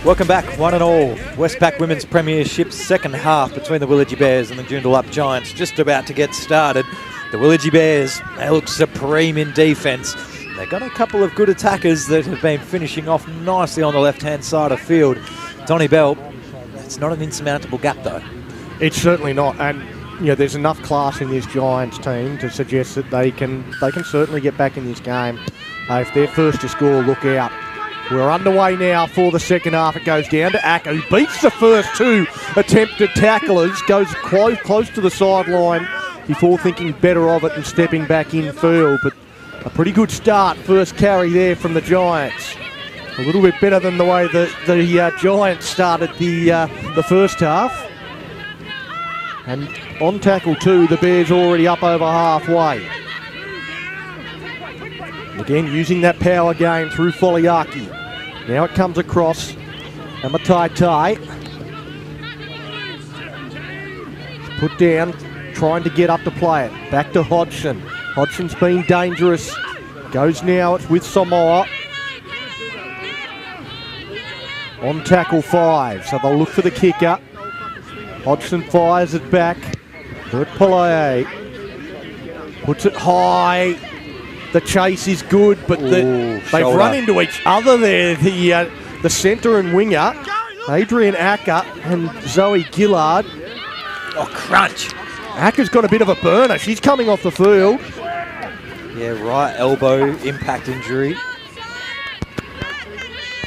Welcome back, one and all. Westpac Women's Premiership second half between the Willagee Bears and the Joondalup Giants just about to get started. The Willagee Bears, they look supreme in defence. They've got a couple of good attackers that have been finishing off nicely on the left-hand side of field. Donnie Bell, it's not an insurmountable gap though. It's certainly not, and you know, there's enough class in this Giants team to suggest that they can certainly get back in this game. If they're first to score, look out. We're underway now for the second half. It goes down to Acker, who beats the first two attempted tacklers, goes close to the sideline before thinking better of it and stepping back in field. But a pretty good start, first carry there from the Giants. A little bit better than the way the Giants started the first half. And on tackle two, the Bears already up over halfway. Again, using that power game through Foliaki. Now it comes across, and Matai put down, trying to get up to play it. Back to Hodgson. Hodgson's been dangerous. Goes now, it's with Samoa. On tackle 5, so they'll look for the kicker. Hodgson fires it back. Bert Pollaer puts it high. The chase is good, but they've run into each other there. The centre and winger, Adrian Acker and Zoe Gillard. Oh, crunch. Acker's got a bit of a burner. She's coming off the field. Yeah, right elbow impact injury.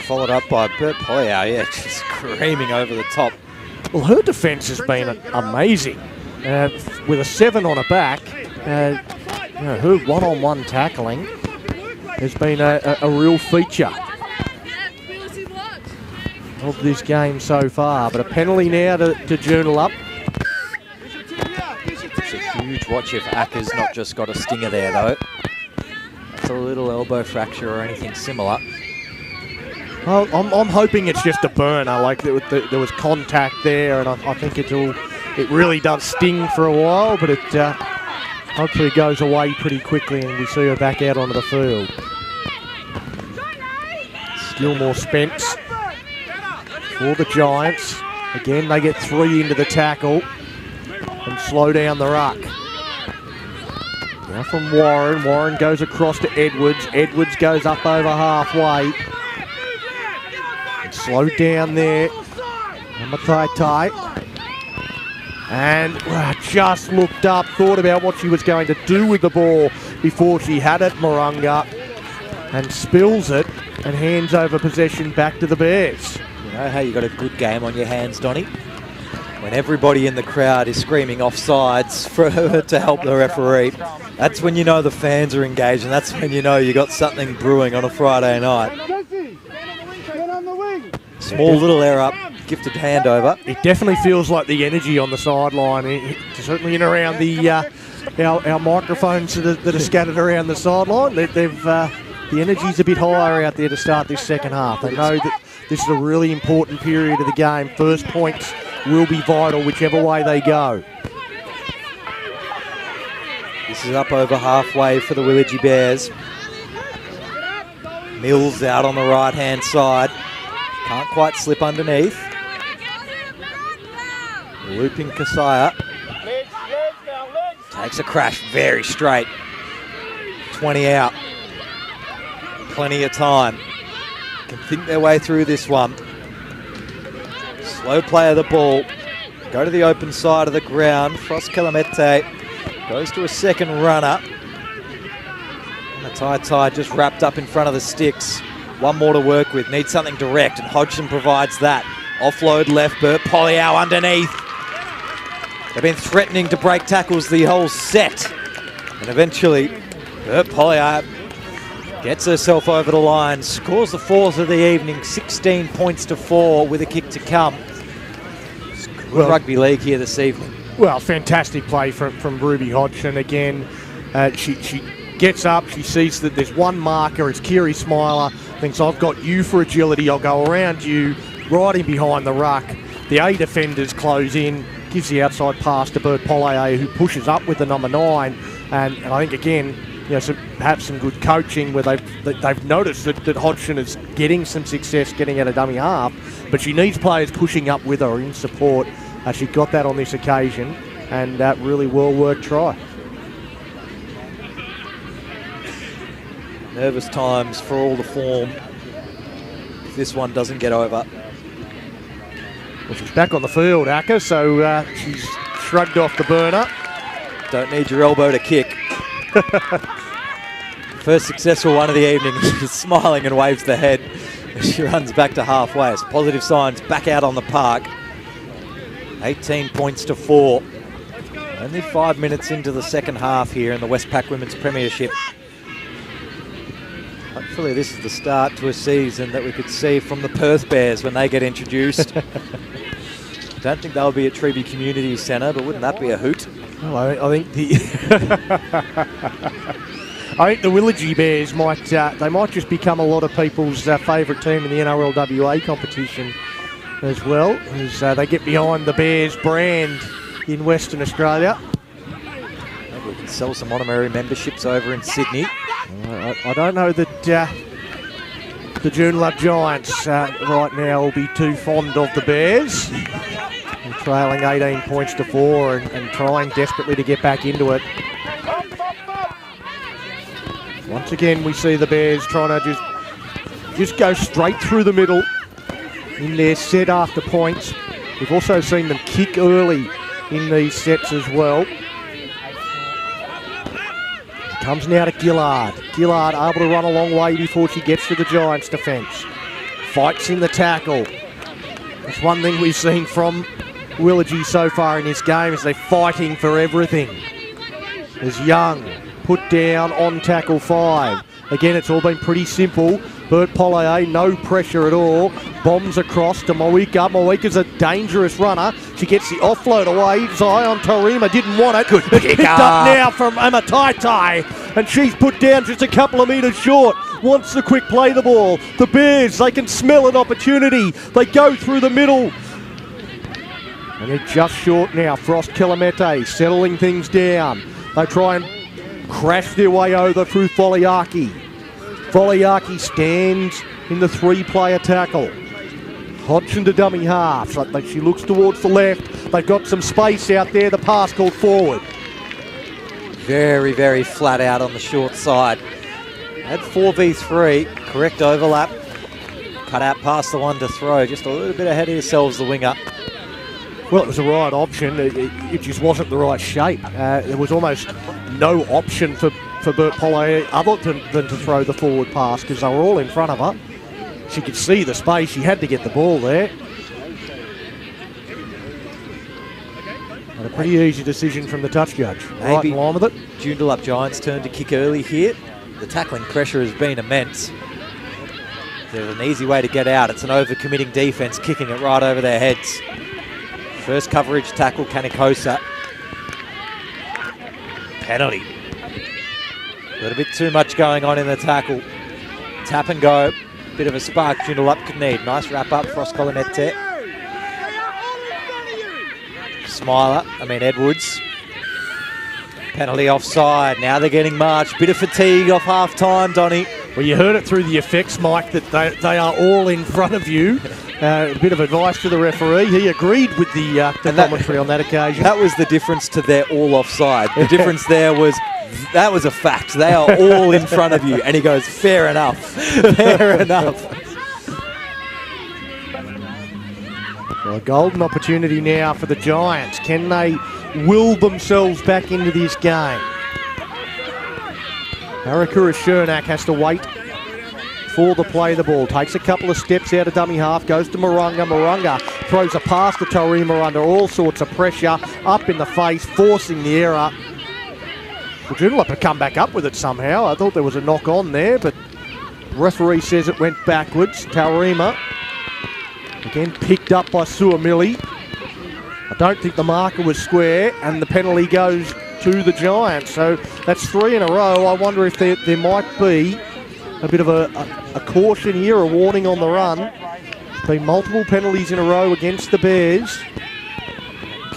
Followed up by Bert Pollaer, yeah, just screaming over the top. Well, her defence has been amazing. With a 7 on her back, her one-on-one tackling has been a real feature of this game so far. But a penalty now to Joondalup. It's a huge watch if Acker's not just got a stinger there, though. It's a little elbow fracture or anything similar. Well, I'm hoping it's just a burner. Like there was contact there, and I think it really does sting for a while, but it hopefully goes away pretty quickly, and we see her back out onto the field. Gilmore Spence for the Giants. Again, they get 3 into the tackle and slow down the ruck. Now from Warren. Warren goes across to Edwards. Edwards goes up over halfway. Slowed down there. Matai. And just looked up, thought about what she was going to do with the ball before she had it, Moronga, and spills it and hands over possession back to the Bears. You know how you got a good game on your hands, Donnie? When everybody in the crowd is screaming offsides for her to help the referee, that's when you know the fans are engaged, and that's when you know you got something brewing on a Friday night. Small little error, gifted handover. It definitely feels like the energy on the sideline, certainly in around our microphones that are scattered around the sideline. The energy's a bit higher out there to start this second half. They know that this is a really important period of the game. First points will be vital whichever way they go. This is up over halfway for the Willagee Bears. Mills out on the right-hand side. Can't quite slip underneath. Looping Kasaya. Takes a crash very straight. 20 out. Plenty of time. Can think their way through this one. Slow play of the ball. Go to the open side of the ground. Frost Kelamete goes to a second runner. Matai just wrapped up in front of the sticks. One more to work with. Needs something direct, and Hodgson provides that. Offload left, Bert Pollaer underneath. They've been threatening to break tackles the whole set. And eventually, Bert Pollaer gets herself over the line, scores the 4th of the evening, 16 points to 4 with a kick to come. Good rugby league here this evening. Well, fantastic play from Ruby Hodgson again. She gets up, she sees that there's one marker, it's Kiri Smiler, thinks I've got you for agility, I'll go around you, right in behind the ruck. The A defenders close in, gives the outside pass to Bert Pollaer, who pushes up with the number 9, and I think again, perhaps some good coaching where they've noticed that Hodgson is getting some success getting out of dummy half, but she needs players pushing up with her in support. She got that on this occasion, and really well-worked try. Nervous times for all the form if this one doesn't get over. Well, she's back on the field, Acker, so she's shrugged off the burner. Don't need your elbow to kick. First successful one of the evening. She's smiling and waves the head as she runs back to halfway. It's positive signs back out on the park. 18 points to 4. Only 5 minutes into the second half here in the Westpac Women's Premiership. Hopefully this is the start to a season that we could see from the Perth Bears when they get introduced. Don't think they'll be at Treeby Community Centre, but wouldn't that be a hoot? Well, I think the I think the Willagee Bears might just become a lot of people's favourite team in the NRL WA competition as well, as they get behind the Bears brand in Western Australia. Maybe we can sell some honorary memberships over in Sydney. I don't know that the Joondalup Giants right now will be too fond of the Bears. They're trailing 18 points to 4 and trying desperately to get back into it. Once again, we see the Bears trying to just go straight through the middle in their set after points. We've also seen them kick early in these sets as well. Comes now to Gillard. Gillard able to run a long way before she gets to the Giants' defence. Fights in the tackle. That's one thing we've seen from Willagee so far in this game, is they're fighting for everything. As Young put down on tackle 5. Again, it's all been pretty simple. Bert Pollier, no pressure at all. Bombs across to Moika. Moika's a dangerous runner. She gets the offload away. Zion Tarima didn't want it. Good picked up now from Emma Tai, and she's put down just a couple of metres short. Wants to quick play the ball. The Bears, they can smell an opportunity. They go through the middle. And they're just short now. Frost Kelamete settling things down. They try and crash their way over through Foliaki. Foliaki stands in the 3-player tackle. Hodgson to dummy half. So she looks towards the left. They've got some space out there. The pass called forward. Very, very flat out on the short side. Had 4v3, correct overlap. Cut out past the one to throw. Just a little bit ahead of yourselves, the winger. Well, it was the right option. It just wasn't the right shape. There was almost no option for Bert Pollier other than to throw the forward pass, because they were all in front of her. She could see the space. She had to get the ball there. And a pretty easy decision from the touch judge. Right in line with it. Joondalup Giants' turn to kick early here. The tackling pressure has been immense. There's an easy way to get out. It's an over-committing defence, kicking it right over their heads. First coverage tackle, Kanikosa. Penalty. A little bit too much going on in the tackle. Tap and go. Bit of a spark Joondalup could need. Nice wrap up, Frost Colinette. Edwards. Penalty offside. Now they're getting marched. Bit of fatigue off half time, Donny. Well, you heard it through the effects, Mike, that they are all in front of you. A bit of advice to the referee. He agreed with the commentary on that occasion. That was the difference to their all offside. The difference there was that was a fact. They are all in front of you. And he goes, fair enough. Fair enough. Well, a golden opportunity now for the Giants. Can they will themselves back into this game? Harakura Shernak has to wait for the play the ball. Takes a couple of steps out of dummy half, goes to Moronga. Moronga throws a pass to Tarima under all sorts of pressure, up in the face, forcing the error. Well, Joondalup had come back up with it somehow. I thought there was a knock on there, but the referee says it went backwards. Tarima, again picked up by Suamili. I don't think the marker was square, and the penalty goes to the Giants. So that's 3 in a row. I wonder if there might be a bit of a caution here, a warning on the run. There's been multiple penalties in a row against the Bears.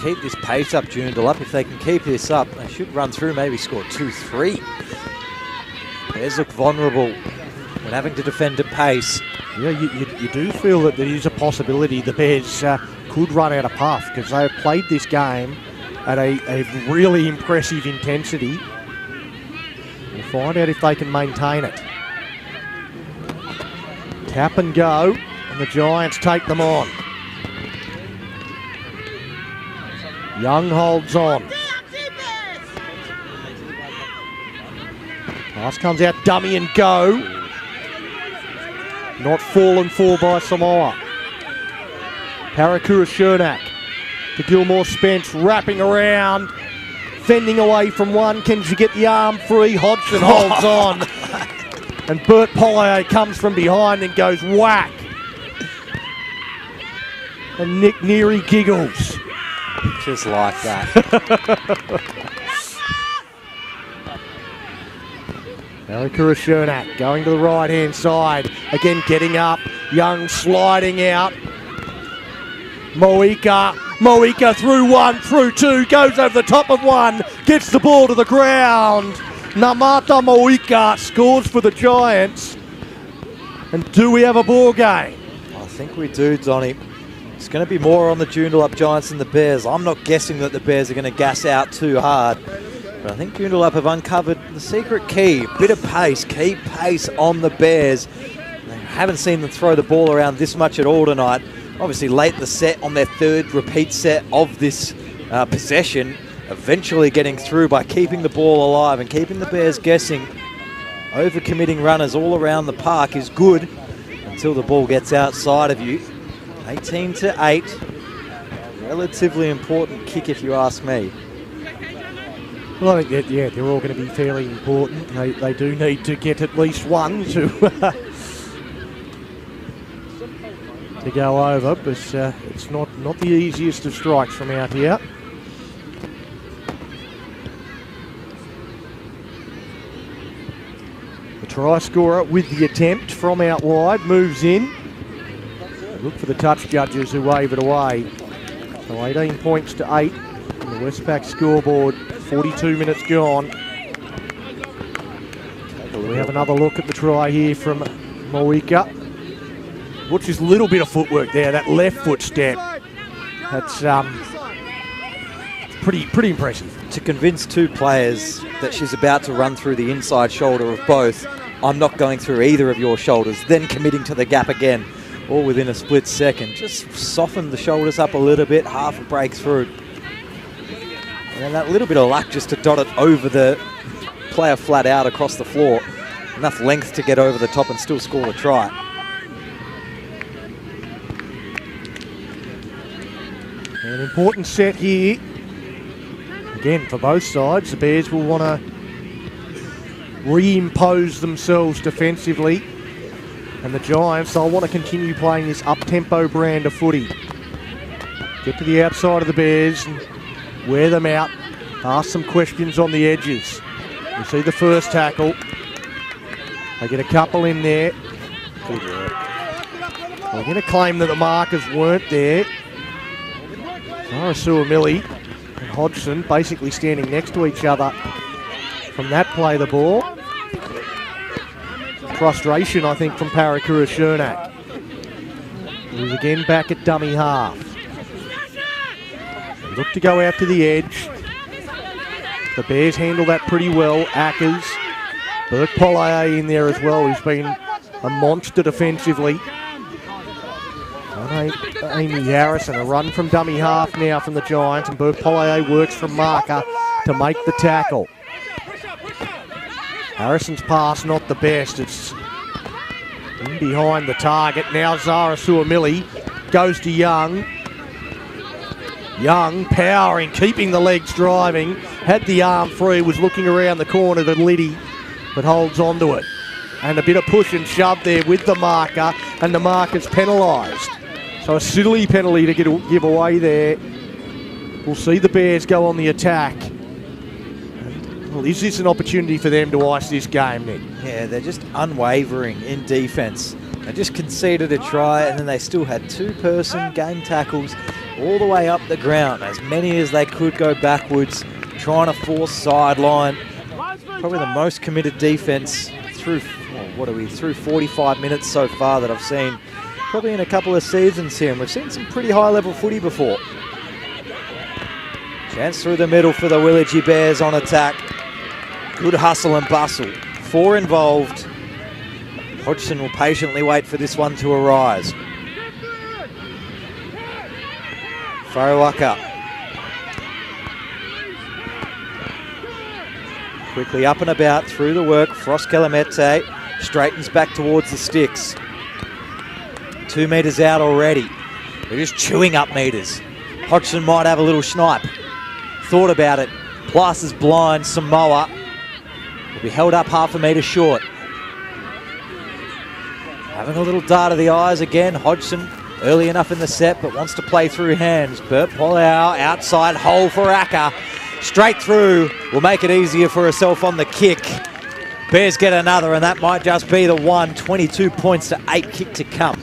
Keep this pace up, Joondalup. If they can keep this up, they should run through, maybe score 2-3. Bears look vulnerable when having to defend at pace. Yeah, you do feel that there is a possibility the Bears could run out of puff, because they have played this game at a really impressive intensity. We'll find out if they can maintain it. Tap and go, and the Giants take them on. Young holds on. Pass comes out, dummy and go. Not fallen for by Samoa. Parakura Shernak to Gilmore Spence, wrapping around, fending away from one. Can she get the arm free? Hodgson holds on. And Bert Pollier comes from behind and goes whack. And Nick Neary giggles. Just like that. Parakura Shernak going to the right-hand side. Again, getting up. Young sliding out. Moika through one, through two, goes over the top of one, gets the ball to the ground. Namata Moika scores for the Giants. And do we have a ball game? I think we do, Donny. It's going to be more on the Joondalup Giants than the Bears. I'm not guessing that the Bears are going to gas out too hard. But I think Joondalup have uncovered the secret key. Bit of pace, keep pace on the Bears. I haven't seen them throw the ball around this much at all tonight. Obviously late in the set, on their third repeat set of this possession, eventually getting through by keeping the ball alive and keeping the Bears guessing. Over-committing runners all around the park is good until the ball gets outside of you. 18-8. Relatively important kick if you ask me. Well, I think that, yeah, they're all going to be fairly important. They do need to get at least one to to go over, but it's not the easiest of strikes from out here. The try scorer with the attempt from out wide moves in. Look for the touch judges who wave it away. So 18 points to 8 on the Westpac scoreboard. 42 minutes gone. We have another look at the try here from Moika. Watch this little bit of footwork there, that left foot step. That's pretty impressive. To convince two players that she's about to run through the inside shoulder of both, I'm not going through either of your shoulders, then committing to the gap again, all within a split second. Just soften the shoulders up a little bit, half a break through. And then that little bit of luck just to dot it over the player flat out across the floor. Enough length to get over the top and still score the try. An important set here. Again, for both sides, the Bears will want to reimpose themselves defensively. And the Giants, they'll want to continue playing this up-tempo brand of footy. Get to the outside of the Bears and wear them out. Ask some questions on the edges. You see the first tackle. They get a couple in there. Good work. They're going to claim that the markers weren't there. Arasuamili and Hodgson basically standing next to each other from that play the ball. Frustration, I think, from Parakura Shernak, who's again back at dummy half. They look to go out to the edge. The Bears handle that pretty well. Ackers, Bert Pollier in there as well, who's been a monster defensively. Amy Harrison, a run from dummy half now from the Giants, and Bert Pollier works from marker to make the tackle. Harrison's pass not the best. It's in behind the target. Now Zara Suamili goes to Young. Young powering, keeping the legs driving. Had the arm free, was looking around the corner to Liddy, but holds onto it. And a bit of push and shove there with the marker, and the marker's penalised. So a silly penalty to give away there. We'll see the Bears go on the attack. And, well, is this an opportunity for them to ice this game, Nick? Yeah, they're just unwavering in defence. They just conceded a try, and then they still had two-person game tackles all the way up the ground. As many as they could go backwards, trying to force sideline. Probably the most committed defence through, well, what are we, through 45 minutes so far that I've seen probably in a couple of seasons here, and we've seen some pretty high-level footy before. Chance through the middle for the Willagee Bears on attack. Good hustle and bustle. 4 involved. Hodgson will patiently wait for this one to arise. Farawaka. Quickly up and about through the work. Frost Kelamete straightens back towards the sticks. 2 metres out already. They're just chewing up metres. Hodgson might have a little snipe. Thought about it. Plus is blind. Samoa will be held up half a metre short. Having a little dart of the eyes again. Hodgson early enough in the set, but wants to play through hands. Bert Polau outside hole for Acker. Straight through. Will make it easier for herself on the kick. Bears get another, and that might just be the one. 22 points to 8 kick to come.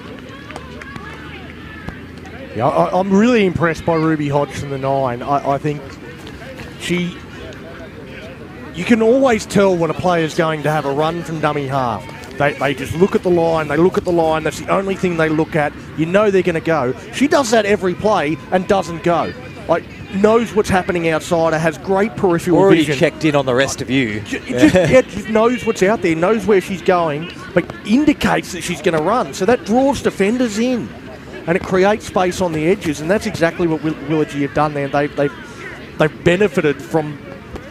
Yeah, I'm really impressed by Ruby Hodgson, the 9. I think you can always tell when a player's going to have a run from dummy half. They just look at the line, that's the only thing they look at. You know they're going to go. She does that every play and doesn't go. Like, knows what's happening outside, has great peripheral vision. Already checked in on the rest of you. Just knows what's out there, knows where she's going, but indicates that she's going to run. So that draws defenders in, and it creates space on the edges, and that's exactly what Willagee have done there. They've benefited from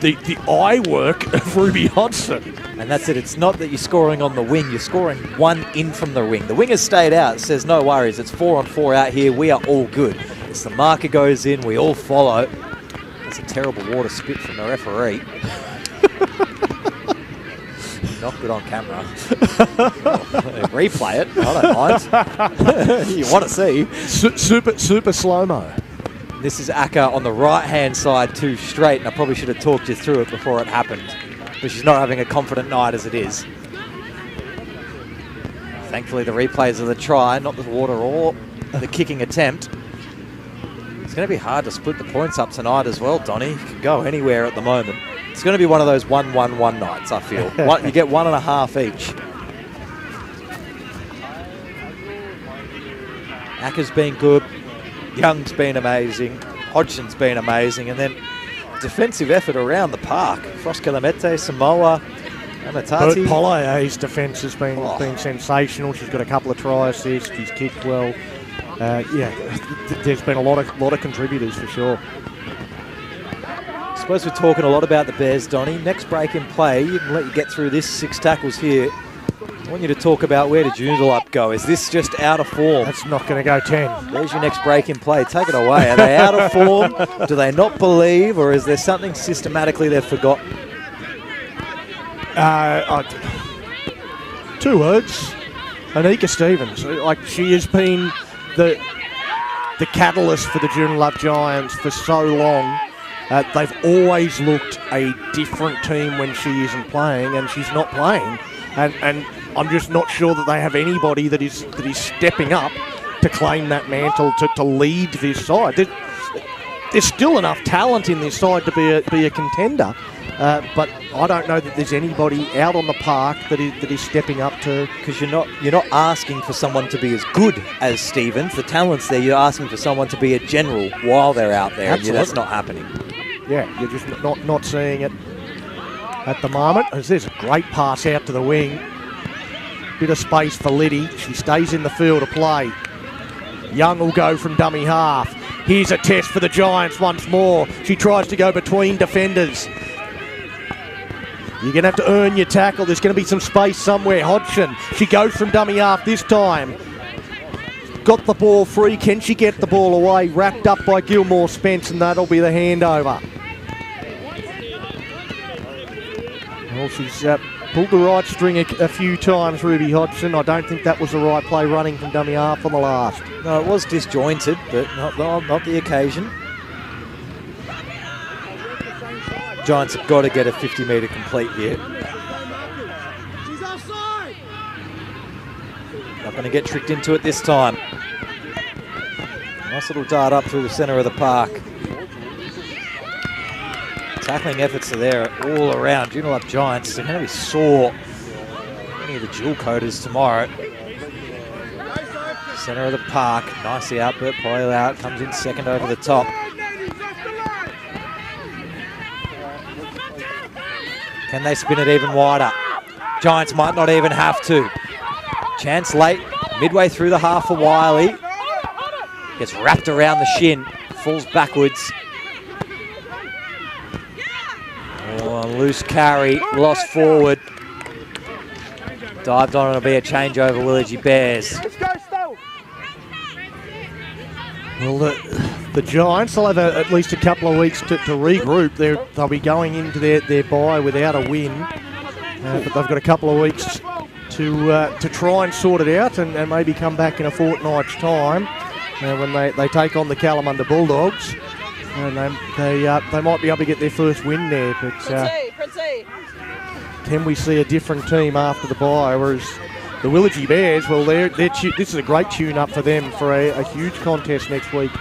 the eye work of Ruby Hodgson. And that's it. It's not that you're scoring on the wing. You're scoring one in from the wing. The wing has stayed out. It says, no worries. It's 4 on 4 out here. We are all good. As the marker goes in, we all follow. That's a terrible water spit from the referee. Not good on camera. Replay it. I don't mind. You want to see. Super slow-mo. This is Acker on the right-hand side too straight, and I probably should have talked you through it before it happened. But she's not having a confident night as it is. Thankfully, the replays of the try, not the water or the kicking attempt. It's going to be hard to split the points up tonight as well, Donnie. You can go anywhere at the moment. It's going to be one of those 1-1-1 nights, I feel. You get 1.5 each. Acker's been good. Young's been amazing. Hodgson's been amazing. And then defensive effort around the park. Frost Kelamete, Samoa, Amatati. Bert Pollier's defence has been sensational. She's got a couple of try assists. She's kicked well. There's been a lot of contributors for sure. I suppose we're talking a lot about the Bears, Donnie. Next break in play, you can let you get through this 6 tackles here. I want you to talk about where did Joondalup go. Is this just out of form? That's not going to go 10. There's your next break in play. Take it away. Are they out of form? Do they not believe? Or is there something systematically they've forgotten? 2 words. Anika Stevens. Like, she has been the catalyst for the Joondalup Giants for so long. They've always looked a different team when she isn't playing, and she's not playing. And I'm just not sure that they have anybody that is stepping up to claim that mantle to lead this side. There's still enough talent in this side to be a contender, but I don't know that there's anybody out on the park that is stepping up to. Because you're not asking for someone to be as good as Stevens. The talent's there. You're asking for someone to be a general while they're out there. Absolutely. And that's not happening. Yeah, you're just not seeing it at the moment. As there's a great pass out to the wing. Bit of space for Liddy. She stays in the field of play. Young will go from dummy half. Here's a test for the Giants once more. She tries to go between defenders. You're going to have to earn your tackle. There's going to be some space somewhere. Hodgson, she goes from dummy half this time. Got the ball free. Can she get the ball away? Wrapped up by Gilmore Spence, and that'll be the handover. Well, she's pulled the right string a few times, Ruby Hodgson. I don't think that was the right play running from dummy half on the last. No, it was disjointed, but not the occasion. Giants have got to get a 50-metre complete here. She's offside. Not going to get tricked into it this time. Nice little dart up through the centre of the park. Tackling efforts are there all around. Joondalup Giants are going to be sore Many of the dual coders tomorrow. Centre of the park, nicely out, Bert Poyle out, comes in second over the top. Can they spin it even wider? Giants might not even have to. Chance late, midway through the half for Wiley. Gets wrapped around the shin, falls backwards. Oh, loose carry, lost forward. Dived on, it'll be a changeover, Willagee Bears. Well, the Giants will have at least a couple of weeks to regroup. They'll be going into their bye without a win. But they've got a couple of weeks to try and sort it out and maybe come back in a fortnight's time when they take on the Kalamunda Bulldogs. And they might be able to get their first win there. But can we see a different team after the bye? Whereas the Willagee Bears, well, this is a great tune-up for them for a huge contest next week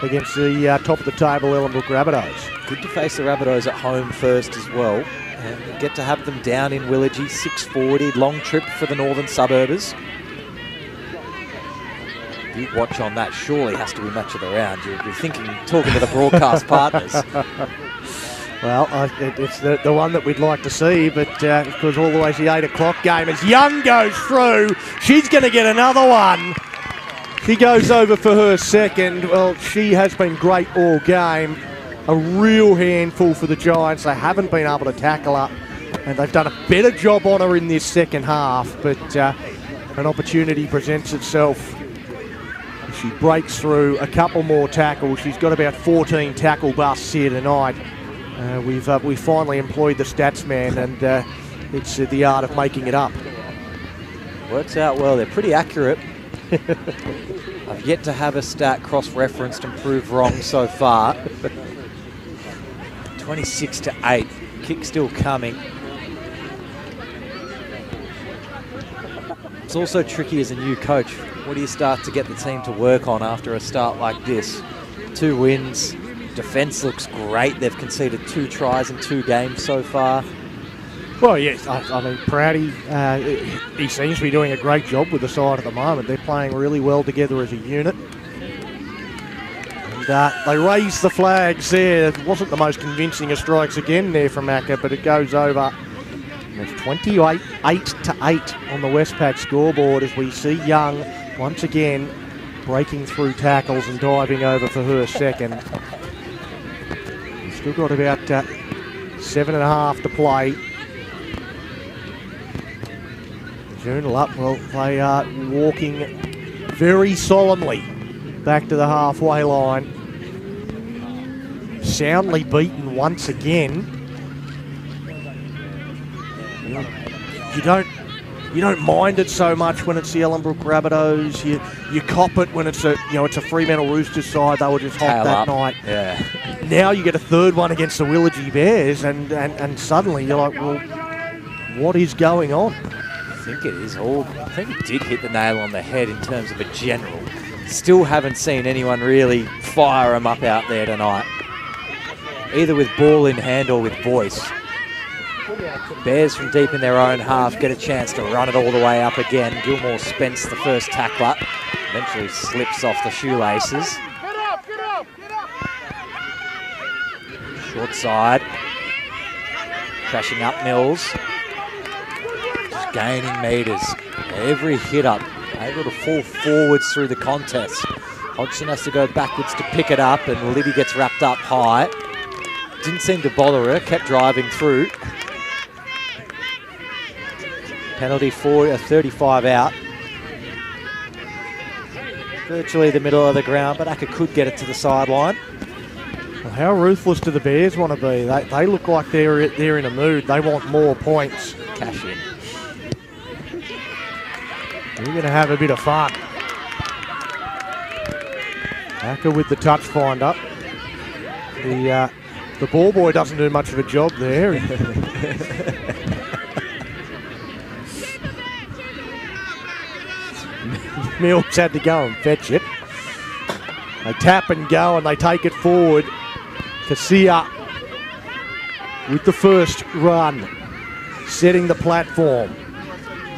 against the top of the table Ellenbrook Rabbitohs. Good to face the Rabbitohs at home first as well. And you get to have them down in Willagee, 6:40, long trip for the northern suburbers. Big watch on that, surely has to be match of the round. You're thinking, talking to the broadcast partners. Well, it's the one that we'd like to see, but of course all the way to the 8 o'clock game as Young goes through. She's going to get another one. She goes over for her second. Well, she has been great all game. A real handful for the Giants. They haven't been able to tackle her, and they've done a better job on her in this second half, but an opportunity presents itself. She breaks through a couple more tackles. She's got about 14 tackle busts here tonight. We've finally employed the stats man, and it's the art of making it up. Works out well. They're pretty accurate. I've yet to have a stat cross-referenced and proved wrong so far. 26-8. Kick still coming. It's also tricky as a new coach. What do you start to get the team to work on after a start like this? 2 wins. Defence looks great. They've conceded 2 tries in 2 games so far. Well, yes, I mean, Prouty, he seems to be doing a great job with the side at the moment. They're playing really well together as a unit. And they raised the flags there. It wasn't the most convincing of strikes again there from Macca, but it goes over. It's 28-8 on the Westpac scoreboard as we see Young once again breaking through tackles and diving over for her second. We've still got about 7.5 to play. Joondalup, well, they are walking very solemnly back to the halfway line. Soundly beaten once again. You don't mind it so much when it's the Ellenbrook Rabbitohs. You cop it when it's a Fremantle Roosters side. They were just hot that night. Yeah. Now you get a third one against the Willagee Bears, and suddenly you're like, well, what is going on? I think it is all. I think it did hit the nail on the head in terms of a general. Still haven't seen anyone really fire them up out there tonight, either with ball in hand or with voice. Bears from deep in their own half get a chance to run it all the way up again. Gilmore Spence, the first tackler, eventually slips off the shoelaces. Short side, crashing up Mills. Just gaining metres. Every hit up, able to fall forwards through the contest. Hodgson has to go backwards to pick it up, and Libby gets wrapped up high. Didn't seem to bother her, kept driving through. Penalty for 35 out. Virtually the middle of the ground, but Acker could get it to the sideline. Well, how ruthless do the Bears want to be? They look like they're in a mood. They want more points. Cash in. We're going to have a bit of fun. Acker with the touch find up. The ball boy doesn't do much of a job there. Mills had to go and fetch it. They tap and go and they take it forward. Casilla with the first run, setting the platform.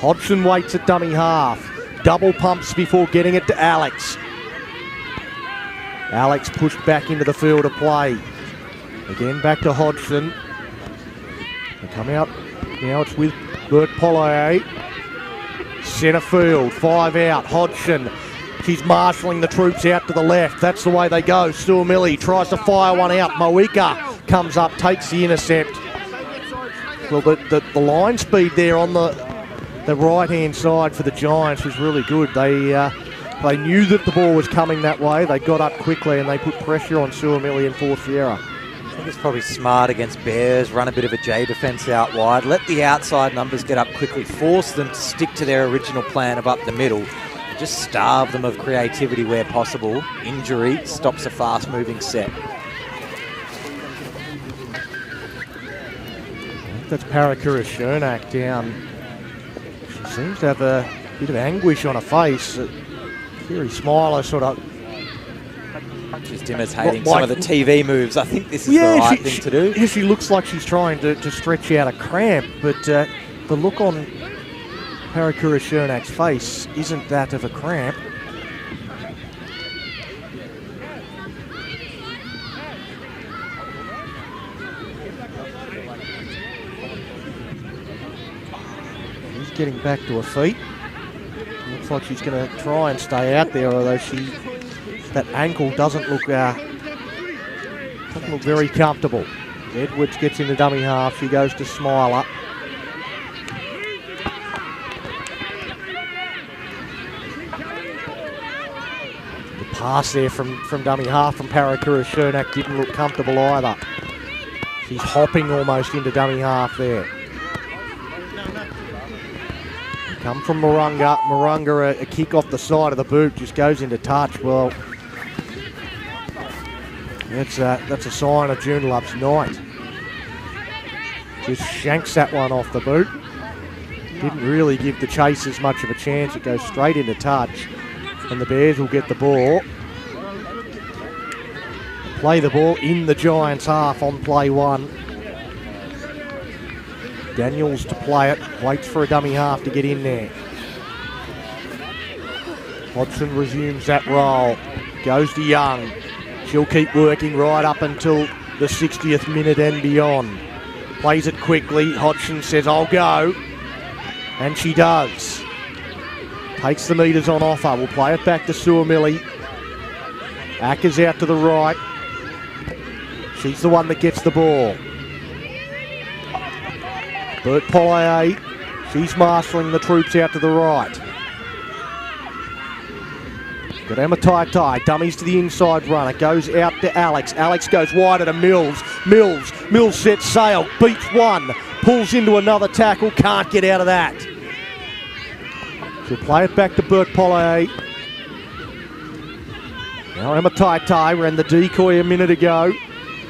Hodgson waits at dummy half. Double pumps before getting it to Alex. Alex pushed back into the field of play. Again back to Hodgson. They come out. Now it's with Bert Poirier. Centre field, 5 out. Hodgson. She's marshalling the troops out to the left. That's the way they go. Suamili tries to fire one out. Moika comes up, takes the intercept. Well, the line speed there on the right-hand side for the Giants was really good. They knew that the ball was coming that way. They got up quickly and they put pressure on Suamili and Forciera. I think it's probably smart against Bears, run a bit of a J defence out wide, let the outside numbers get up quickly, force them to stick to their original plan of up the middle, just starve them of creativity where possible. Injury stops a fast-moving set. That's Parakura Chernak down. She seems to have a bit of anguish on her face. Kiri Smiler sort of just imitating some of the TV moves. I think this is the right thing to do. Yeah, she looks like she's trying to stretch out a cramp, but the look on Parakura Chernak's face isn't that of a cramp. She's getting back to her feet. Looks like she's going to try and stay out there, although that ankle doesn't look very comfortable. Edwards gets into dummy half. She goes to Smiler. The pass there from dummy half from Parakura Chernak didn't look comfortable either. She's hopping almost into dummy half there. Come from Mo'unga. Mo'unga, a kick off the side of the boot, just goes into touch. Well, that's a sign of Joondalup's night. Just shanks that one off the boot. Didn't really give the chasers much of a chance. It goes straight into touch, and the Bears will get the ball. Play the ball in the Giants' half on play one. Daniels to play it, waits for a dummy half to get in there. Hodgson resumes that roll, goes to Young. She'll keep working right up until the 60th minute and beyond. Plays it quickly, Hodgson says, I'll go. And she does. Takes the meters on offer, we'll play it back to Suamili. Acker's out to the right. She's the one that gets the ball. Bert Poirier, she's marshalling the troops out to the right. Got Emma Tai, dummies to the inside runner, goes out to Alex. Alex goes wider to Mills. Mills sets sail, beats one, pulls into another tackle, can't get out of that. She'll play it back to Bert Poirier. Now Emma Tai ran the decoy a minute ago.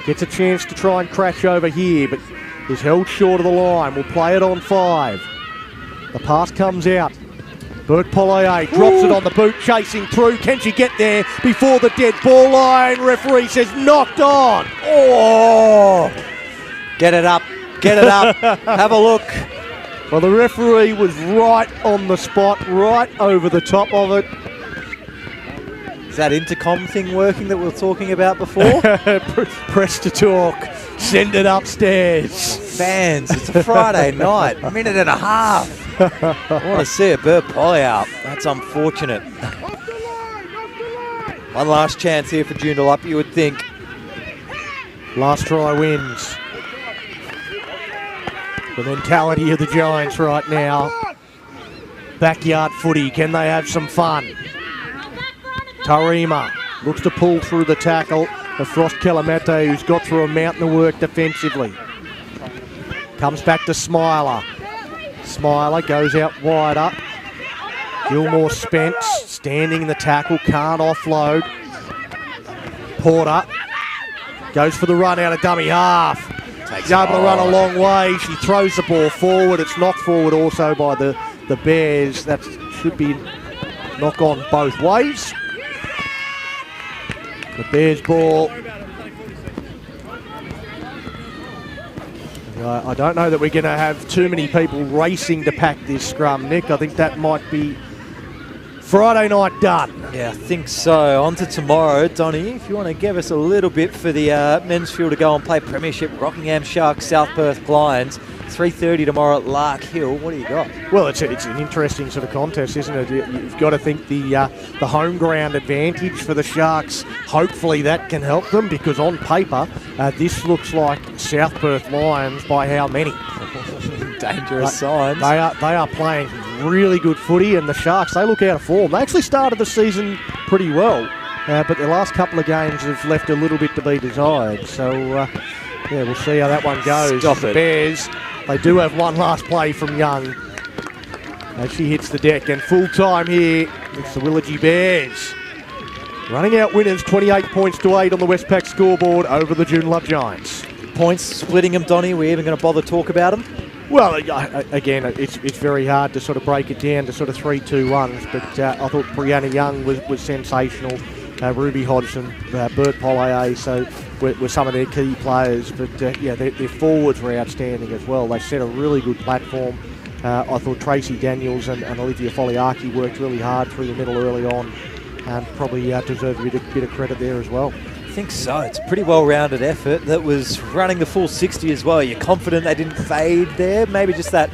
Gets a chance to try and crash over here, but is held short of the line. We'll play it on 5. The pass comes out. Bert Poirier drops it on the boot, chasing through. Can she get there before the dead ball line? Referee says knocked on. Oh! Get it up. Have a look. Well, the referee was right on the spot, right over the top of it. Is that intercom thing working that we were talking about before? Press to talk. Send it upstairs. Fans, it's a Friday night, a minute and a half. I want to see a Bert Poirier. That's unfortunate. One last chance here for Joondalup, you would think. Last try wins. The mentality of the Giants right now. Backyard footy, can they have some fun? Tarima looks to pull through the tackle of Frost Kelamete, who's got through a mountain of work defensively. Comes back to Smiler. Smiler goes out wider. Gilmore Spence standing in the tackle, can't offload. Porter goes for the run out of dummy half. She's able to run a long way. She throws the ball forward. It's knocked forward also by the Bears. That should be knock on both ways. The Bears ball. I don't know that we're going to have too many people racing to pack this scrum, Nick. I think that might be Friday night done. Yeah, I think so. On to tomorrow, Donny. If you want to give us a little bit for the men's field to go and play Premiership, Rockingham Sharks, South Perth Lions. 3:30 tomorrow at Lark Hill. What do you got? Well, it's an interesting sort of contest, isn't it? You've got to think the home ground advantage for the Sharks. Hopefully that can help them, because on paper this looks like South Perth Lions by how many? Dangerous signs. They are playing really good footy, and the Sharks, they look out of form. They actually started the season pretty well, but the last couple of games have left a little bit to be desired. So yeah, we'll see how that one goes. Stop the it. Bears, they do have one last play from Young as she hits the deck, and full time here. It's the Willagee Bears running out winners, 28 points to 8 on the Westpac scoreboard over the Joondalup Giants. Points, splitting them, Donny. Are we even going to bother talk about them? Well, again, it's very hard to sort of break it down to sort of 3-2-1s, but I thought Brianna Young was sensational. Ruby Hodgson, Bert Pollaer, so were some of their key players. But yeah, their forwards were outstanding as well. They set a really good platform. I thought Tracy Daniels and Olivia Foliaki worked really hard through the middle early on, and probably deserve a bit of credit there as well. I think so. It's a pretty well-rounded effort that was running the full 60 as well. You're confident they didn't fade there? Maybe just that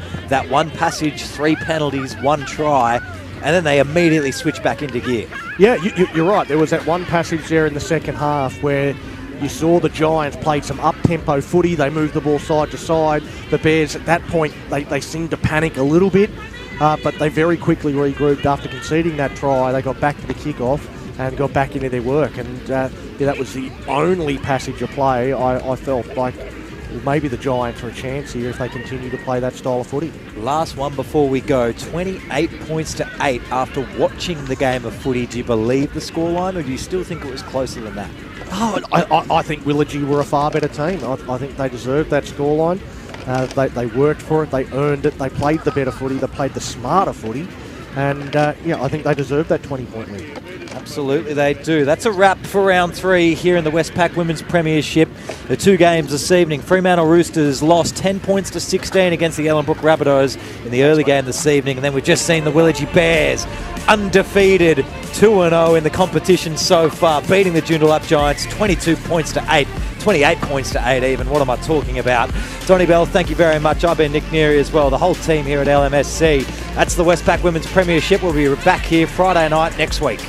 one passage, 3 penalties, 1 try, and then they immediately switched back into gear. Yeah, you're right. There was that one passage there in the second half where you saw the Giants played some up-tempo footy. They moved the ball side to side. The Bears, at that point, they seemed to panic a little bit, but they very quickly regrouped after conceding that try. They got back to the kick-off and got back into their work. And that was the only passage of play I felt like maybe the Giants are a chance here if they continue to play that style of footy. Last one before we go. 28 points to 8 after watching the game of footy. Do you believe the scoreline, or do you still think it was closer than that? Oh, I think Willagee were a far better team. I think they deserved that scoreline. They worked for it. They earned it. They played the better footy. They played the smarter footy. And, yeah, I think they deserve that 20-point lead. Absolutely they do. That's a wrap for round 3 here in the Westpac Women's Premiership. The 2 games this evening. Fremantle Roosters lost 10 points to 16 against the Ellenbrook Rabbitohs in the early game this evening. And then we've just seen the Willagee Bears undefeated 2-0 in the competition so far, beating the Joondalup Giants 22 points to 8. 28 points to 8 even. What am I talking about? Donny Bell, thank you very much. I've been Nick Neary as well, the whole team here at LMSC. That's the Westpac Women's Premiership. We'll be back here Friday night next week.